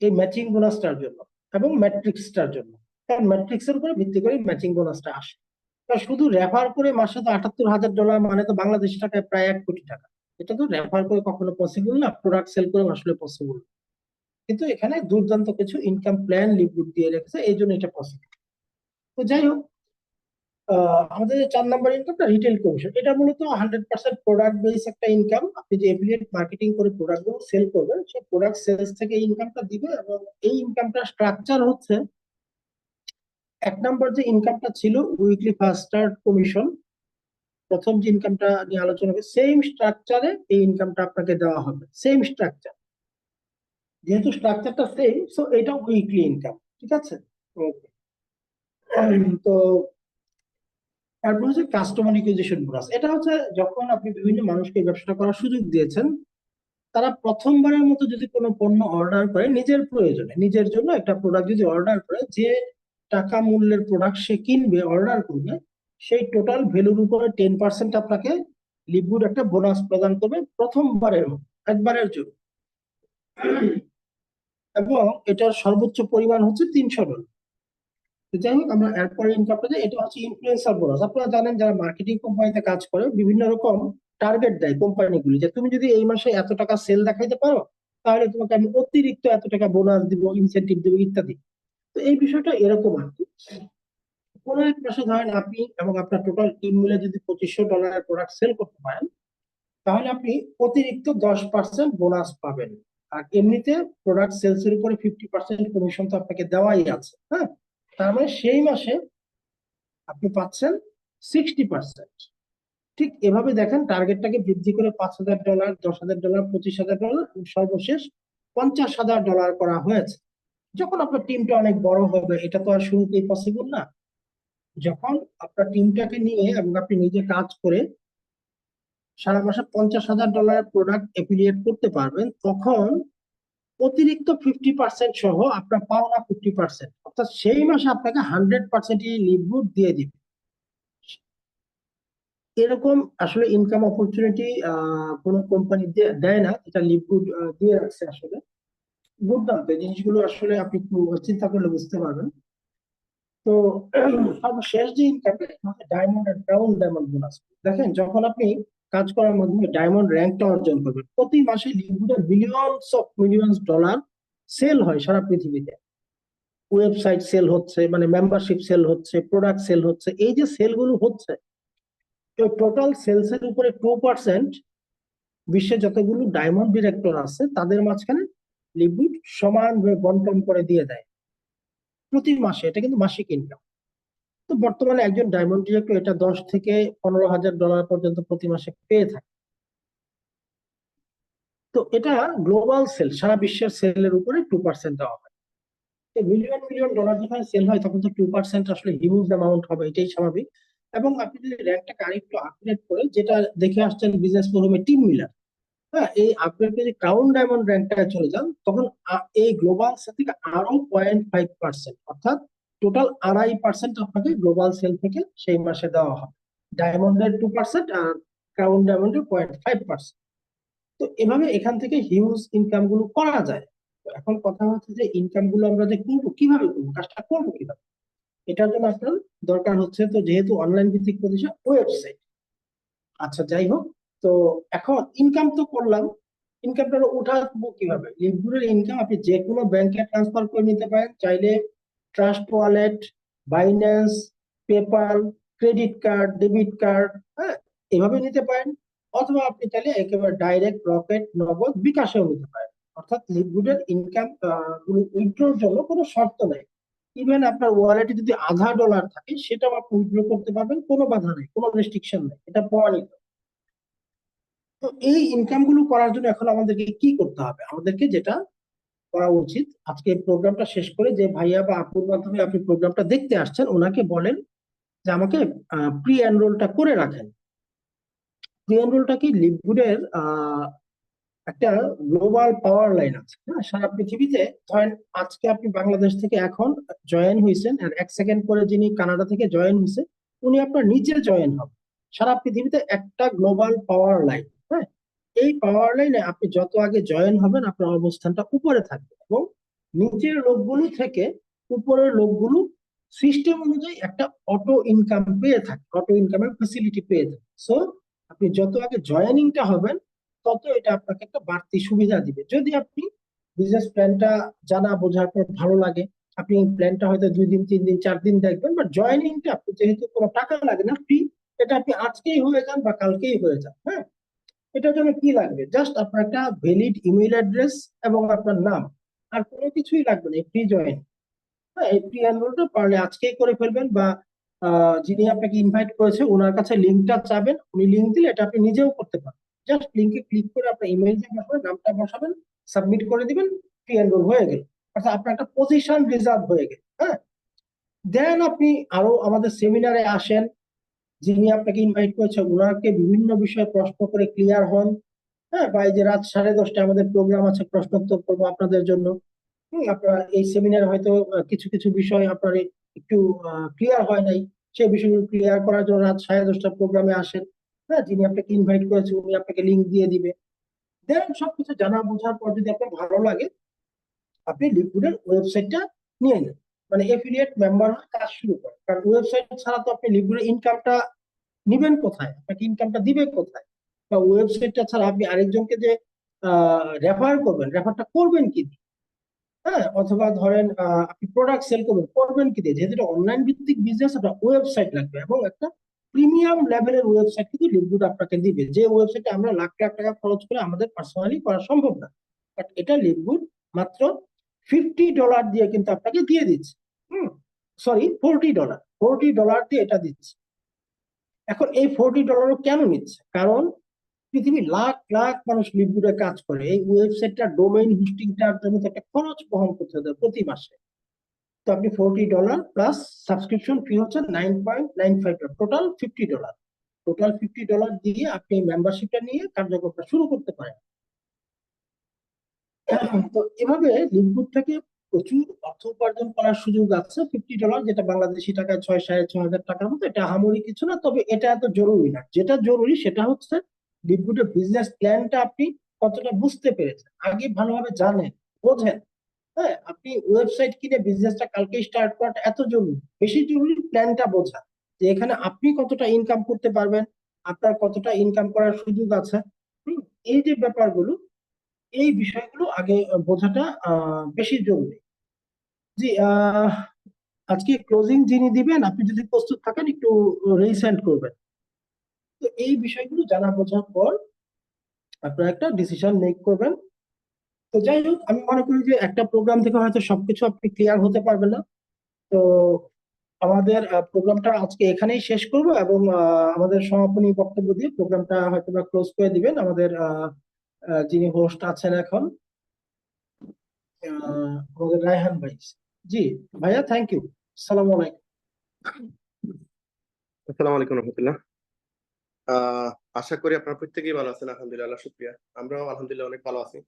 B: এই ম্যাচিং বোনাসটার জন্য এবং ম্যাট্রিক্সটার জন্য। কারণ ম্যাট্রিক্সের উপরে ভিত্তি করে ম্যাচিং বোনাসটা আসে। তা শুধু রেফার করে মাসে তো $78,000, মানে তো বাংলাদেশি টাকায় প্রায় 1 কোটি টাকা। এটা তো রেফার করে কখনো পসিবল না, প্রোডাক্ট সেল করে আসলে পসিবল। কিন্তু এখানে দুর্দান্ত কিছু ইনকাম প্ল্যান লিকুইড দিয়ে রেখেছে, এই জন্য এটা পসিবল। তো যাই হোক, আমাদের 4 নম্বর ইনকামটা রিটেল কমিশন। এটা মূলত 100% প্রোডাক্ট বেস একটা ইনকাম। আপনি যে এফিলিয়েট মার্কেটিং করে প্রোডাক্ট গুলো সেল করবেন, সেই প্রোডাক্ট সেলস থেকে ইনকামটা দিবে। এবং এই ইনকামটা স্ট্রাকচার হচ্ছে, 1 নম্বর যে ইনকামটা ছিল উইকলি ফার্স্ট স্টার্ট কমিশন, প্রথম যে ইনকামটা নিয়ে আলোচনা হবে, সেম স্ট্রাকচারে এই ইনকামটা আপনাকে দেওয়া হবে। সেম স্ট্রাকচার, যেহেতু স্ট্রাকচারটা সেম, সো এটা উইকলি ইনকাম। ঠিক আছে। Okay. তো তারপর হচ্ছে কাস্টমার ইকুইজিশন বোনাস। এটা হচ্ছে যখন আপনি বিভিন্ন মানুষকে এই ব্যবসাটা করার সুযোগ দিয়েছেন, তারা প্রথমবারের মতো যদি কোনো পণ্য অর্ডার করে নিজের প্রয়োজনে, নিজের জন্য একটা প্রোডাক্ট যদি অর্ডার করে, যে টাকা মূল্যের প্রোডাক্ট সে কিনবে, অর্ডার করবে, সেই টোটাল ভ্যালুর উপরে 10% আপনাকে লিকুইড একটা বোনাস প্রদান করবে প্রথমবারের মতো, একবারের জন্য। এবং এটার সর্বোচ্চ পরিমাণ হচ্ছে $300। তো যাই হোক, আমরা এরপরে ইনকামটা যাই। এটা হচ্ছে ইনফ্লুয়েন্সার বোনাস। আপনারা জানেন যারা মার্কেটিং কোম্পানিতে কাজ করে, বিভিন্ন রকম টার্গেট দেয় কোম্পানিগুলি, যে তুমি যদি এই মাসে এত টাকা সেল দেখাইতে পারো, তাহলে তোমাকে আমি অতিরিক্ত এত টাকা বোনাস দিব, ইনসেন্টিভ দিব, ইত্যাদি। তো এই বিষয়টা এরকম আর কি। কোনো এক মাসে ধরেন আপনি এবং আপনার টোটাল টিম মিলে যদি $2500 প্রোডাক্ট সেল করতে পারেন, তাহলে আপনি অতিরিক্ত 10% বোনাস পাবেন। আর এমনিতে প্রোডাক্ট সেলস এর উপরে 50% কমিশন তো আপনাকে দেওয়াই আছে। হ্যাঁ, তার মানে সেই মাসে আপনি পাচ্ছেন 60%। ঠিক এভাবে দেখেন, টার্গেটটাকে বৃদ্ধি করে $5000, $10,000, $25,000, সর্বশেষ $50,000 করা হয়েছে। যখন আপনার টিমটা অনেক বড় হবে, এটা তো আর শুরুতেই পসিবল না। যখন আপনার টিমটাকে নিয়ে এবং আপনি নিজে কাজ করে সারা মাসে $50,000 প্রোডাক্ট এফিলিয়েট করতে পারবেন, তখন অতিরিক্ত 50% সহ আপনার পাওনা 50%, অর্থাৎ সেই মাসে আপনাকে 100% লিভগুড দিয়ে দিবে। এরকম আসলে ইনকাম অপরচুনিটি কোনো কোম্পানি দেয় না, এটা লিভগুড দিয়ে রাখছে। আসলে দুর্দান্ত এই জিনিসগুলো, আসলে আপনি একটু চিন্তা করলে বুঝতে পারবেন। তো সর্বশেষ যে ইনকামটা, ডায়মন্ড আর ব্রাউন ডায়মন্ড বোনাস। দেখেন, যখন আপনি কাজ করার মাধ্যমে ডায়মন্ড র্যাঙ্কটা অর্জন করবেন। প্রতি মাসে লিকুইডে মিলিয়নস ডলার সেল হয় সারা পৃথিবীতে। ওয়েবসাইট সেল হচ্ছে, মানে মেম্বারশিপ সেল হচ্ছে, প্রোডাক্ট সেল হচ্ছে। এই যে সেল গুলো হচ্ছে, তো টোটাল সেলস এর উপরে 2% বিশ্বে যতগুলো ডায়মন্ড ডিরেক্টর আছে তাদের মাঝখানে লিকুইড সমানভাবে বন্টন করে দিয়ে দেয় প্রতি মাসে। এটা কিন্তু মাসিক ইনকাম। তো বর্তমানে একজন ডায়মন্ড ডিরেক্টর এটা 10 থেকে 15 হাজার ডলার পর্যন্ত প্রতি মাসে পেয়ে থাকে। তো এটা গ্লোবাল সেল, সারা বিশ্বের সেলের উপরে 2% দেওয়া হয়। মিলিয়ন মিলিয়ন ডলার যখন সেল হয় তখন তো 2% আসলে হিউজ অ্যামাউন্ট হবে, এটাই স্বাভাবিক। এবং আপনি যদি র্যাঙ্কটাকে আরেকটু আপগ্রেড করে, যেটা দেখে আসছেন বিজনেস ফোরামে টিম মিলার, হ্যাঁ, এই আপগ্রেড যদি ক্রাউন ডায়মন্ড র্যাঙ্কটায় চলে যান, তখন এই গ্লোবাল সেল থেকে আরো 0.5%, অর্থাৎ টোটাল 2.5% আপনাকে গ্লোবাল সেল থেকে সেই মাসে দেওয়া হবে। ডায়মন্ডের 2% আর ক্রাউন ডায়মন্ডের 0.5%। তো এভাবে এখান থেকে হিউজ ইনকাম গুলো করা যায়। তো এখন কথা হচ্ছে যে ইনকাম গুলো আমরা যে করবো কিভাবে, করবো কাজটা করবো কিভাবে, এটার জন্য আপনার দরকার হচ্ছে, তো যেহেতু অনলাইন ভিত্তিক প্রতিষ্ঠান, ওয়েবসাইট। আচ্ছা, যাই হোক, তো এখন ইনকাম তো করলাম, ইনকামটা উঠাবো কিভাবে? লিভগুলোর ইনকাম আপনি যে কোনো ব্যাংকে ট্রান্সফার করে নিতে পারেন, চাইলে trust wallet, Binance, PayPal, credit card, debit card, হ্যাঁ, এভাবে নিতে পারেন। অথবা আপনি চাইলে একেবারে ডাইরেক্ট রকেট, নগদ, বিকাশেও নিতে পারেন। অর্থাৎ লিভগুলোর ইনকাম গুলো উইথড্রোর জন্য কোনো শর্ত নেই। ইভেন আপনার ওয়ালেটে যদি $0.50 থাকে সেটাও আপনি উইথড্র করতে পারবেন, কোনো বাধা নেই, কোনো রেস্ট্রিকশন নেই, এটা প্রমাণিত। তো এই ইনকাম গুলো করার জন্য এখন আমাদেরকে কি করতে হবে? আমাদেরকে যেটা করা উচিত, আজকে প্রোগ্রামটা শেষ করে যে ভাইয়া বা আপুর মাধ্যমে আপনি প্রোগ্রামটা দেখতে আসছেন, ওনাকে বলেন যে আমাকে প্রি এনরোলটা করে রাখেন। প্রি এনরোলটা কি, লিভগুডের একটা গ্লোবাল পাওয়ার লাইন আছে, হ্যাঁ, সারা পৃথিবীতে। ধরেন আজকে আপনি বাংলাদেশ থেকে এখন জয়েন হয়েছেন, আর 1 সেকেন্ড পরে যিনি কানাডা থেকে জয়েন হয়েছে উনি আপনার নিচে জয়েন হবে। সারা পৃথিবীতে একটা গ্লোবাল পাওয়ার লাইন, হ্যাঁ। এই পাওয়ার লাইনে আপনি যত আগে জয়েন হবেন আপনার অবস্থানটা উপরে থাকবে, এবং নিচের লোকগুলো থেকে উপরের লোকগুলো সিস্টেম অনুযায়ী একটা অটো ইনকাম পেয়ে থাকে, অটো ইনকামের ফেসিলিটি পেয়ে থাকে। সো আপনি যত আগে জয়েনিংটা হবেন তত এটা আপনাকে একটা বাড়তি সুবিধা দিবে। যদি আপনি বিজনেস প্ল্যানটা জানা বোঝার পর ভালো লাগে, আপনি প্ল্যানটা হয়তো 2 দিন, 3 দিন, 4 দিন দেখবেন, বাট জয়েনিংটা আপনি যেহেতু কোনো টাকা লাগে না, ফ্রি, এটা আপনি আজকেই হয়ে যান বা কালকেই হয়ে যান, হ্যাঁ। এটার জন্য কি লাগবে? জাস্ট আপনার একটা ভ্যালিড ইমেল অ্যাড্রেস এবং আপনার নাম, আর কোনো কিছুই লাগবে না, ফ্রি জয়েন। হ্যাঁ, এই প্রি এনরোলটা পারলে আজকেই করে ফেলবেন, বা যিনি আপনাকে ইনভাইট করেছে ওনার কাছে লিঙ্কটা চাবেন, উনি লিঙ্ক দিলে এটা আপনি নিজেও করতে পারেন। জাস্ট লিঙ্কে ক্লিক করে আপনার ইমেলটা বসাবেন, নামটা বসাবেন, সাবমিট করে দিবেন, প্রি এনরোল হয়ে গেল। অর্থাৎ আপনার একটা পজিশন রিজার্ভ হয়ে গেল, হ্যাঁ। দেন আপনি আরো আমাদের সেমিনারে আসেন, যিনি আপনাকে ইনভাইট করেছে ওনাকে বিভিন্ন বিষয়ে প্রশ্ন করে ক্লিয়ার হন, হ্যাঁ। বা এই যে রাত 10:30টায় আমাদের প্রোগ্রাম আছে, প্রশ্নোত্তর করবো আপনাদের জন্য। আপনার এই সেমিনারে হয়তো কিছু কিছু বিষয় আপনার একটু ক্লিয়ার হয় নাই, সেই বিষয়গুলো ক্লিয়ার করার জন্য রাত 10:30টা প্রোগ্রামে আসেন, হ্যাঁ। যিনি আপনাকে ইনভাইট করেছে উনি আপনাকে লিঙ্ক দিয়ে দিবে। দেন সবকিছু জানা বোঝার পর যদি আপনার ভালো লাগে, আপনি লিকুইডের ওয়েবসাইটটা নিয়ে নেন, মানে এফিলিয়েট মেম্বার হয়ে কাজ শুরু করেন। কারণ ওয়েবসাইট ছাড়া তো আপনি লিকুইডের ইনকামটা নিবেন কোথায়, আপনাকে ইনকামটা দিবে কোথায়? বা ওয়েবসাইটটা ছাড়া আপনি আরেকজনকে যে রেফার করবেন, রেফারটা করবেন কি দিয়ে? হ্যাঁ, অথবা ধরেন আপনি প্রোডাক্ট সেল করবেন, করবেন কি দিয়ে? যেহেতু অনলাইন ভিত্তিক বিজনেস, আপনার ওয়েবসাইট লাগবে, এবং একটা প্রিমিয়াম লেভেলের ওয়েবসাইট কিন্তু লিকুইড আপনাকে দিবে, যে ওয়েবসাইটে আমরা লাখ লাখ টাকা খরচ করে আমাদের পার্সোনালি করা সম্ভব না। বাট এটা লিকুইড মাত্র $50 দিয়ে কিন্তু আপনাকে দিয়ে দিচ্ছে। হুম, সরি, $40 দিয়ে এটা দিচ্ছে। এখন এই $40 কেন নিচ্ছে? কারণ পৃথিবীর লাখ লাখ মানুষ লিকুইডে কাজ করে, এই ওয়েবসাইটটা ডোমেইন হোস্টিংটার জন্য তো একটা খরচ বহন করতে হবে প্রতি মাসে। তো আপনি $40 প্লাস সাবস্ক্রিপশন ফি হচ্ছে $9.95, টোটাল $50 দিয়ে আপনি মেম্বারশিপটা নিয়ে কার্যক্রমটা শুরু করতে পারেন। তো এভাবে লিঙ্কবুক থেকে প্রচুর অর্থ উপার্জন করার সুযোগ আছে। $50, যেটা বাংলাদেশি টাকায় 6,500 টাকার মতো, এটা আহামরি কিছু না, তবে এটা এত জরুরি না। যেটা জরুরি সেটা হচ্ছে লিঙ্কবুকের বিজনেস প্ল্যানটা আপনি কতটা বুঝতে পেরেছেন, আগে ভালোভাবে জানেন, বোঝেন। হ্যাঁ, আপনি ওয়েবসাইট কিনে বিজনেসটা কালকে স্টার্ট করাটা এত জরুরি, বেশি জরুরি প্ল্যানটা বোঝা, যে এখানে আপনি কতটা ইনকাম করতে পারবেন, আপনার কতটা ইনকাম করার সুযোগ আছে। হুম, এই যে ব্যাপারগুলো, এই বিষয়গুলো আগে বোঝাটা বেশি জরুরি। জি, আজকে ক্লোজিং যিনি দিবেন, আপনি যদি প্রস্তুত থাকেন একটু রিসেন্ড করবেন। তো এই বিষয়গুলো জানা বোঝার পর আপনারা একটা ডিসিশন মেক করবেন। তো যাই হোক, আমি মনে করি যে একটা প্রোগ্রাম থেকে হয়তো সবকিছু আপনি ক্লিয়ার হতে পারবেন না। তো আমাদের প্রোগ্রামটা আজকে এখানেই শেষ করব, এবং আমাদের সমাপনী বক্তব্য দিয়ে প্রোগ্রামটা হয়তো বা ক্লোজ করে দিবেন আমাদের যিনি হোস্ট আছেন এখন, আমাদের রায়হান ভাই। জি ভাইয়া, থ্যাংক ইউ। আসসালামু আলাইকুম।
C: আসসালামু আলাইকুম রহমতুল্লাহ। আহ আশা করি আপনারা প্রত্যেকেই ভালো আছেন। আলহামদুলিল্লাহ, শুক্রিয়া। আমরাও আলহামদুলিল্লাহ অনেক ভালো আছি।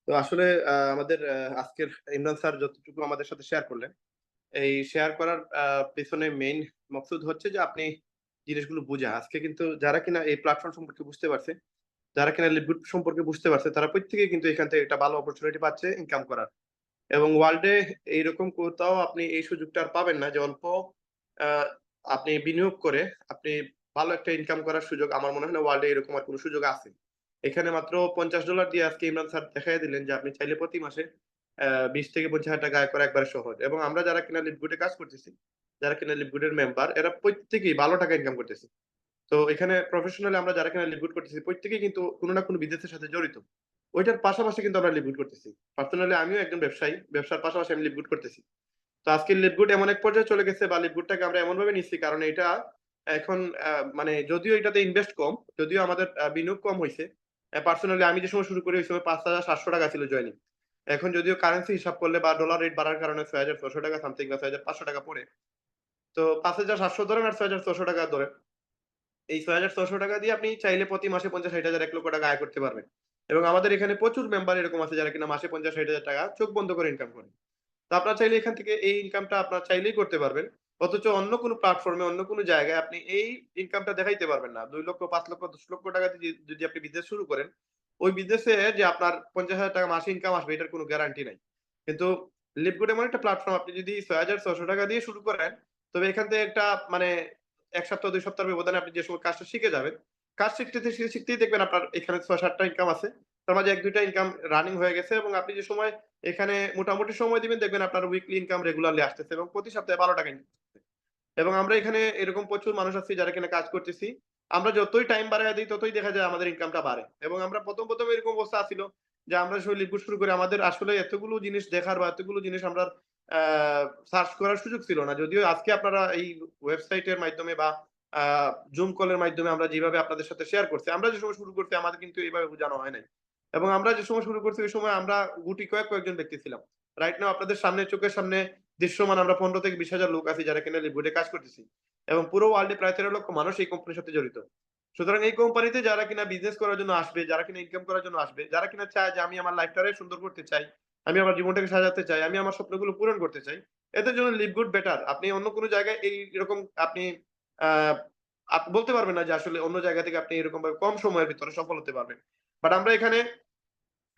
C: তো আসলে আমাদের আজকের ইমরান স্যার যতটুকু আমাদের সাথে শেয়ার করলেন, এই শেয়ার করার পেছনে মেইন মকসুদ হচ্ছে যে আপনি জিনিসগুলো বুঝা। আজকে কিন্তু যারা কিনা এই প্ল্যাটফর্ম সম্পর্কে বুঝতে পারছে, যারা কিনা লিভগুড সম্পর্কে বুঝতে পারছে, তারা প্রত্যেকেই কিন্তু এখান থেকে একটা ভালো অপরচুনিটি পাচ্ছে ইনকাম করার। এবং ওয়ার্ল্ডে এইরকম কোথাও আপনি এই সুযোগটা আর পাবেন না যে অল্প আহ, আপনি বিনিয়োগ করে আপনি ভালো একটা ইনকাম করার সুযোগ। আমার মনে হয় না ওয়ার্ল্ডে এরকম আর কোনো সুযোগ আছে। এখানে মাত্র $50 দিয়ে আজকে ইমরান স্যার দেখাই দিলেন যে আপনি চাইলে প্রতি মাসে 20 থেকে 25 হাজার টাকা আয় করা একবারে সহজ। এবং আমরা যারা কিনা লিভগুডে কাজ করতেছি, যারা কিনা লিভগুডের মেম্বার, এরা প্রত্যেকেই ভালো টাকা ইনকাম করতেছে। তো এখানে প্রফেশনালি আমরা যারা কিনা লিভগুড করতেছি, প্রত্যেকেই কিন্তু কোনো না কোনো বিজনেসের সাথে জড়িত। ওইটার পাশাপাশি কিন্তু আমরা লিভগুড করতেছি। পার্সোনালি আমিও একজন ব্যবসায়ী, ব্যবসার পাশাপাশি আমি লিভগুড করতেছি। তো আজকে লিভগুড এমন এক পর্যায়ে চলে গেছে, বা লিভগুডটাকে আমরা এমন ভাবে নিচ্ছি, কারণ এটা এখন মানে যদিও এটাতে ইনভেস্ট কম, যদিও আমাদের বিনিয়োগ কম হয়েছে। পার্সোনালি আমি যে সময় শুরু করি ওই সময় $5,700 ছিল জয়নিং। এখন যদিও কারেন্সি হিসাব করলে বা ডলার রেট বাড়ার কারণে $6,600 সামথিং বা $6,500 পড়ে। তো 5,700 ধরেন আর $6,600 ধরেন, এই $6,600 দিয়ে আপনি চাইলে প্রতি মাসে 50-60 হাজার, 1 লক্ষ টাকা আয় করতে পারবেন। এবং আমাদের এখানে প্রচুর মেম্বার এরকম আছে যারা কিনা মাসে 50-60 হাজার টাকা চোখ বন্ধ করে ইনকাম করে। তো আপনার চাইলে এখান থেকে এই ইনকামটা আপনার চাইলেই করতে পারবেন। অথচ অন্য কোনো প্ল্যাটফর্মে, অন্য কোনো জায়গায় আপনি এই ইনকামটা দেখাইতে পারবেন না। 2 লক্ষ, 5 লক্ষ, 10 লক্ষ টাকা দিয়ে যদি আপনি বিজনেস শুরু করেন, ওই বিজনেসে যে আপনার 50,000 টাকা মাসে ইনকাম আসবে এটার কোনো গ্যারান্টি নাই। কিন্তু লিভগুড এমন একটা প্ল্যাটফর্ম, আপনি যদি $6,600 দিয়ে শুরু করেন, তবে এখান থেকে একটা মানে ১ সপ্তাহ ২ সপ্তাহের ব্যবধানে আপনি যে সময় কাজটা শিখে যাবেন, কাজ শিখতেই দেখবেন আপনার এখানে ৬-৭ টা ইনকাম আছে। তার মাঝে ১-২ টা ইনকাম রানিং হয়ে গেছে, এবং আপনি যে সময় এখানে মোটামুটি সময় দিবেন, দেখবেন আপনার উইকলি ইনকাম রেগুলারলি আসতেছে এবং প্রতি সপ্তাহে ৳১২ ইনকাম আসতেছে। এবং আমরা এখানে এরকম প্রচুর মানুষ আছি যারা কিনা কাজ করতেছি। আমরা যতই টাইম বাড়াইয়া দেই ততই দেখা যায় আমাদের ইনকামটা বাড়ে। এবং আমরা ১ম এরকম অবস্থা আছিল যে আমরা আসলে লিকুইড শুরু করে আমাদের আসলে এতগুলো জিনিস দেখার বা এতগুলো জিনিস আমরা আ সার্চ করার সুযোগ ছিল না। যদিও আজকে আপনারা এই ওয়েবসাইটের মাধ্যমে বা আ জুম কলের মাধ্যমে আমরা যেভাবে আপনাদের সাথে শেয়ার করছি, আমরা যে সময় শুরু করছি আমাদের কিন্তু এভাবে বোঝানো হয় নাই। এবং আমরা যে সময় শুরু করছি ওই সময় আমরা গুটি কয়েকজন ব্যক্তি ছিলাম। রাইট নাও আপনাদের সামনে, চোখের সামনে দৃশ্যমান আমরা ১৫ থেকে ২০ হাজার লোক আছি যারা কিনা লিভগুডে কাজ করতেছি। এবং পুরো ওয়ার্ল্ডে প্রায় ১৩ লক্ষ মানুষ এই কোম্পানির সাথে জড়িত। সুতরাং এই কোম্পানিতে যারা কিনা বিজনেস করার জন্য আসবে, যারা কিনা ইনকাম করার জন্য আসবে, যারা কিনা চায় যে আমি আমার লাইফটারে সুন্দর করতে চাই, আমি আমার জীবনটাকে সাজাতে চাই, আমি আমার স্বপ্নগুলো পূরণ করতে চাই, এদের জন্য লিভগুড বেটার। আপনি অন্য কোনো জায়গায় এরকম আপনি আ বলতে পারবেন না যে আসলে অন্য জায়গা থেকে আপনি এরকম ভাবে কম সময়ের ভিতরে সফল হতে পারবেন। বাট আমরা এখানে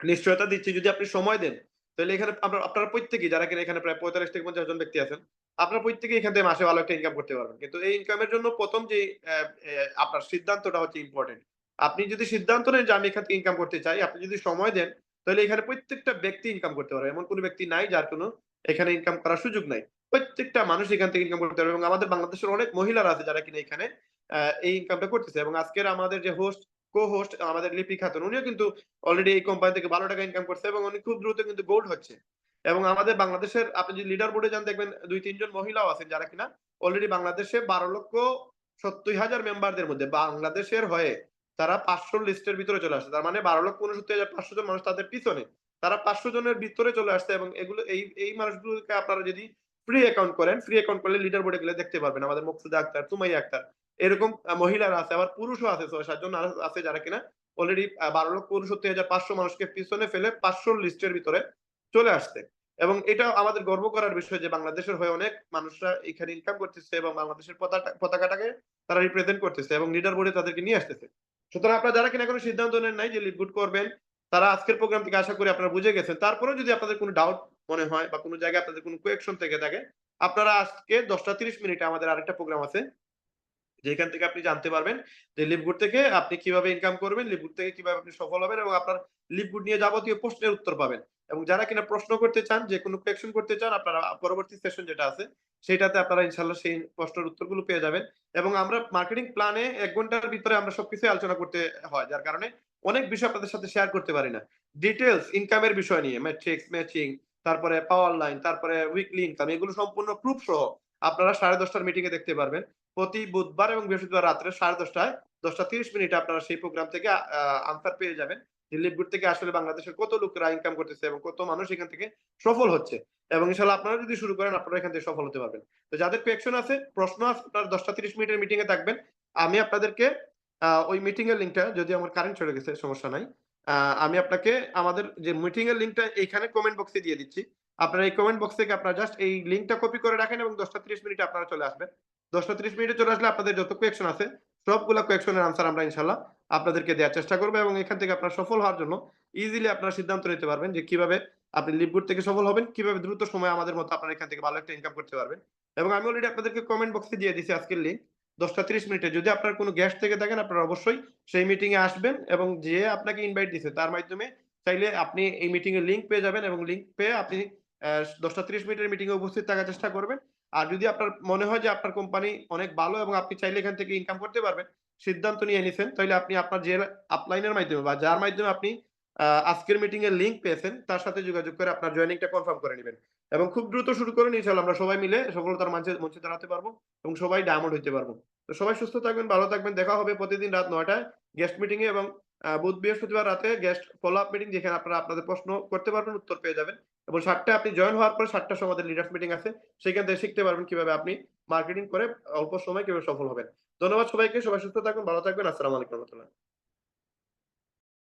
C: নিশ্চয়তা দিচ্ছি, যদি আপনি সময় দেন, তাহলে এখানে আপনারা প্রত্যেকেই যারা কিনা এখানে প্রায় ৪৫ থেকে ৫০ জন ব্যক্তি আছেন, আপনারা প্রত্যেকেই এখান থেকে মাসে ভালো একটা ইনকাম করতে পারবেন। কিন্তু এই ইনকামের জন্য ১ম যে অ্যা অ্যা আপনার সিদ্ধান্তটা হচ্ছে ইম্পোর্টেন্ট। আপনি যদি সিদ্ধান্ত নেন যে আমি এখান থেকে ইনকাম করতে চাই, আপনি যদি সময় দেন, তাহলে এখানে প্রত্যেকটা ব্যক্তি ইনকাম করতে পারবে। এমন কোন ব্যক্তি নাই যার কোন এখানে ইনকাম করার সুযোগ নাই। প্রত্যেকটা মানুষ এখান থেকে ইনকাম করতে পারবে, এবং আমাদের বাংলাদেশের অনেক মহিলারা আছে যারা কিনা এখানে এই ইনকামটা করতেছে। এবং আজকের আমাদের যে কো-হোস্ট আমাদের লিপি খাতুন, উনিও কিন্তু অলরেডি এই কোম্পানি থেকে $১২ ইনকাম করছে, এবং উনি খুব দ্রুত কিন্তু গোল্ড হচ্ছে। এবং আমাদের বাংলাদেশের আপনি যদি লিডার বোর্ডে যান, দেখবেন ২-৩ জন মহিলাও আছেন যারা কিনা অলরেডি বাংলাদেশে ১২,৭০,০০০ মেম্বারদের মধ্যে বাংলাদেশের হয়ে তারা ৫০০ লিস্টের ভিতরে চলে আসছে। তার মানে ১২,৬৯,৫০০ জন মানুষ তাদের পিছনে। তারা ৫০০ জনের ভিতরে চলে আসছে, এবং এগুলো এই মানুষগুলোকে আপনারা যদি ফ্রি অ্যাকাউন্ট করেন, ফ্রি অ্যাকাউন্ট করলে লিডার বোর্ডে গেলে দেখতে পারবেন আমাদের মুকসুদা আক্তার, সুমাইয়া আক্তার, এরকম মহিলারা আছে। আবার পুরুষও আছে, ৬-৭ জন আছে যারা কিনা অলরেডি ১২,৬৯,৫০০ মানুষকে পিছনে ফেলে ৫০০ লিস্টের ভিতরে চলে আসছে। এবং এটা আমাদের গর্ব করার বিষয় যে বাংলাদেশের হয়ে অনেক মানুষরা এখানে ইনকাম করতেছে, এবং বাংলাদেশের পতাকাটাকে তারা রিপ্রেজেন্ট করতেছে এবং লিডার বোর্ডে তাদেরকে নিয়ে আসতেছে। সুতরাং আপনারা যারা কিনা এখনো সিদ্ধান্ত নেন নাই যে লিডগুড করবেন, তারা আজকের প্রোগ্রাম থেকে আশা করি আপনারা বুঝে গেছেন। তারপরেও যদি আপনাদের কোনো ডাউট মনে হয় বা কোনো জায়গায় আপনাদের কোনো কোয়েকশন থেকে থাকে, আপনারা আজকে ১০টা ৩০ মিনিটে আমাদের আরেকটা প্রোগ্রাম আছে। যেখান থেকে আপনি জানতে পারবেন যে লিভগুড থেকে আপনি কিভাবে ইনকাম করবেন, লিভগুড থেকে কিভাবে আপনি সফল হবেন এবং আপনার লিভগুড নিয়ে যাবতীয় প্রশ্নের উত্তর পাবেন। এবং যারা কিনা প্রশ্ন করতে চান, যে কোনো কোয়েকশন করতে চান, আপনারা পরবর্তী সেশন যেটা আছে সেটাতে আপনারা ইনশাআল্লাহ সেই প্রশ্নের উত্তরগুলো পেয়ে যাবেন। এবং আমরা মার্কেটিং প্ল্যানে ১ ঘন্টার ভিতরে আমরা সবকিছুই আলোচনা করতে হয়। যার কারণে অনেক বিষয় আপনাদের সাথে শেয়ার করতে পারি না। ডিটেইলস ইনকামের বিষয় নিয়ে ম্যাট্রিক্স, ম্যাচিং, তারপরে পাওয়ার লাইন, তারপরে উইকলি ইনকাম, এগুলো সম্পূর্ণ প্রুফ সহ আপনারা 10:30টার মিটিং এ দেখতে পারবেন। প্রতি বুধবার এবং বৃহস্পতিবার রাত্রে 10:30টায় 10টা 30 মিনিটে আপনারা সেই প্রোগ্রাম থেকে আনসার পেয়ে যাবেন যে লিভগুড থেকে আসলে বাংলাদেশের কত লোকেরা ইনকাম করতেছে এবং কত মানুষ এখান থেকে সফল হচ্ছে। এবং ইনশাআল্লাহ আপনারা যদি শুরু করেন আপনারা এখান থেকে সফল হতে পারবেন। তো যাদের কোয়েকশন আছে, প্রশ্ন আছে, আপনারা 10টা 30 মিনিটের মিটিং এ থাকবেন। আমি আপনাদেরকে ওই মিটিং এর লিংকটা, যদি আমার কারেন্ট চলে গেছে সমস্যা নাই। আমি আপনাকে আমাদের যে মিটিং এর লিংকটা এইখানে কমেন্ট বক্সে দিয়ে দিচ্ছি। আপনারা এই কমেন্ট বক্স থেকে আপনারা জাস্ট এই লিংকটা কপি করে রাখেন এবং 10টা 30 মিনিটে আপনারা চলে আসবেন। 10টা 30 মিনিটে চলে আসলে আপনাদের যত কোয়েকশন আছে সবগুলা কোয়েকশনের আনসার আমরা ইনশাআল্লাহ আপনাদেরকে দেওয়ার চেষ্টা করব এবং এখান থেকে আপনারা সফল হওয়ার জন্য ইজিলি আপনারা সিদ্ধান্ত নিতে পারবেন যে কিভাবে আপনি লিভগুড থেকে সফল হবেন, কিভাবে দ্রুত সময়ে আমাদের মতো আপনারা এখান থেকে ভালো একটা ইনকাম করতে পারবেন। এবং আমি অলরেডি আপনাদেরকে কমেন্ট বক্সে দিয়ে দিয়েছি আজকের লিংক। 10টা 30 মিনিটে যদি আপনার কোনো গেস্ট থেকে থাকেন আপনারা অবশ্যই সেই মিটিং এ আসবেন এবং যে আপনাকে ইনভাইট দিছে তার মাধ্যমে চাইলে আপনি এই মিটিং এর লিংক পেয়ে যাবেন এবং লিংক পেয়ে আপনি 10টা 30 মিনিটের মিটিং এ উপস্থিত থাকার চেষ্টা করবেন। আর যদি আপনার মনে হয় যে আপনার কোম্পানি অনেক ভালো এবং আপনি চাইলে এখান থেকে ইনকাম করতে পারবেন, সিদ্ধান্ত নিয়ে নিছেন, তাইলে আপনি আপনার যে আপলাইনের মাধ্যমে বা যার মাধ্যমে আপনি আজকের মিটিং এর লিংক পেয়েছেন তার সাথে যোগাযোগ করে আপনার জয়েনিংটা কনফার্ম করে নিবেন। এবং খুব দ্রুত শুরু করুন, ইনশাআল্লাহ আমরা সবাই মিলে সফলতার মঞ্চে দাঁড়াতে পারবো এবং সবাই ডায়মন্ড হইতে পারবো। তো সবাই সুস্থ থাকবেন, ভালো থাকবেন। দেখা হবে প্রতিদিন রাত 9টায় গেস্ট মিটিং এ এবং বুধ বৃহস্পতিবার রাতে গেস্ট ফলো আপ মিটিং, যেখানে আপনারা আপনাদের প্রশ্ন করতে পারবেন, উত্তর পেয়ে যাবেন। এবং 7টায় আপনি জয়েন হওয়ার পরে 7টার সময় আমাদের লিডার্স মিটিং আছে। সেখান থেকে শিখতে পারবেন কিভাবে আপনি মার্কেটিং করে অল্প সময়ে কিভাবে সফল হবেন। ধন্যবাদ সবাইকে। সবাই সুস্থ থাকবেন, ভালো থাকবেন। আসসালামু আলাইকুম ওয়া রাহমাতুল্লাহ।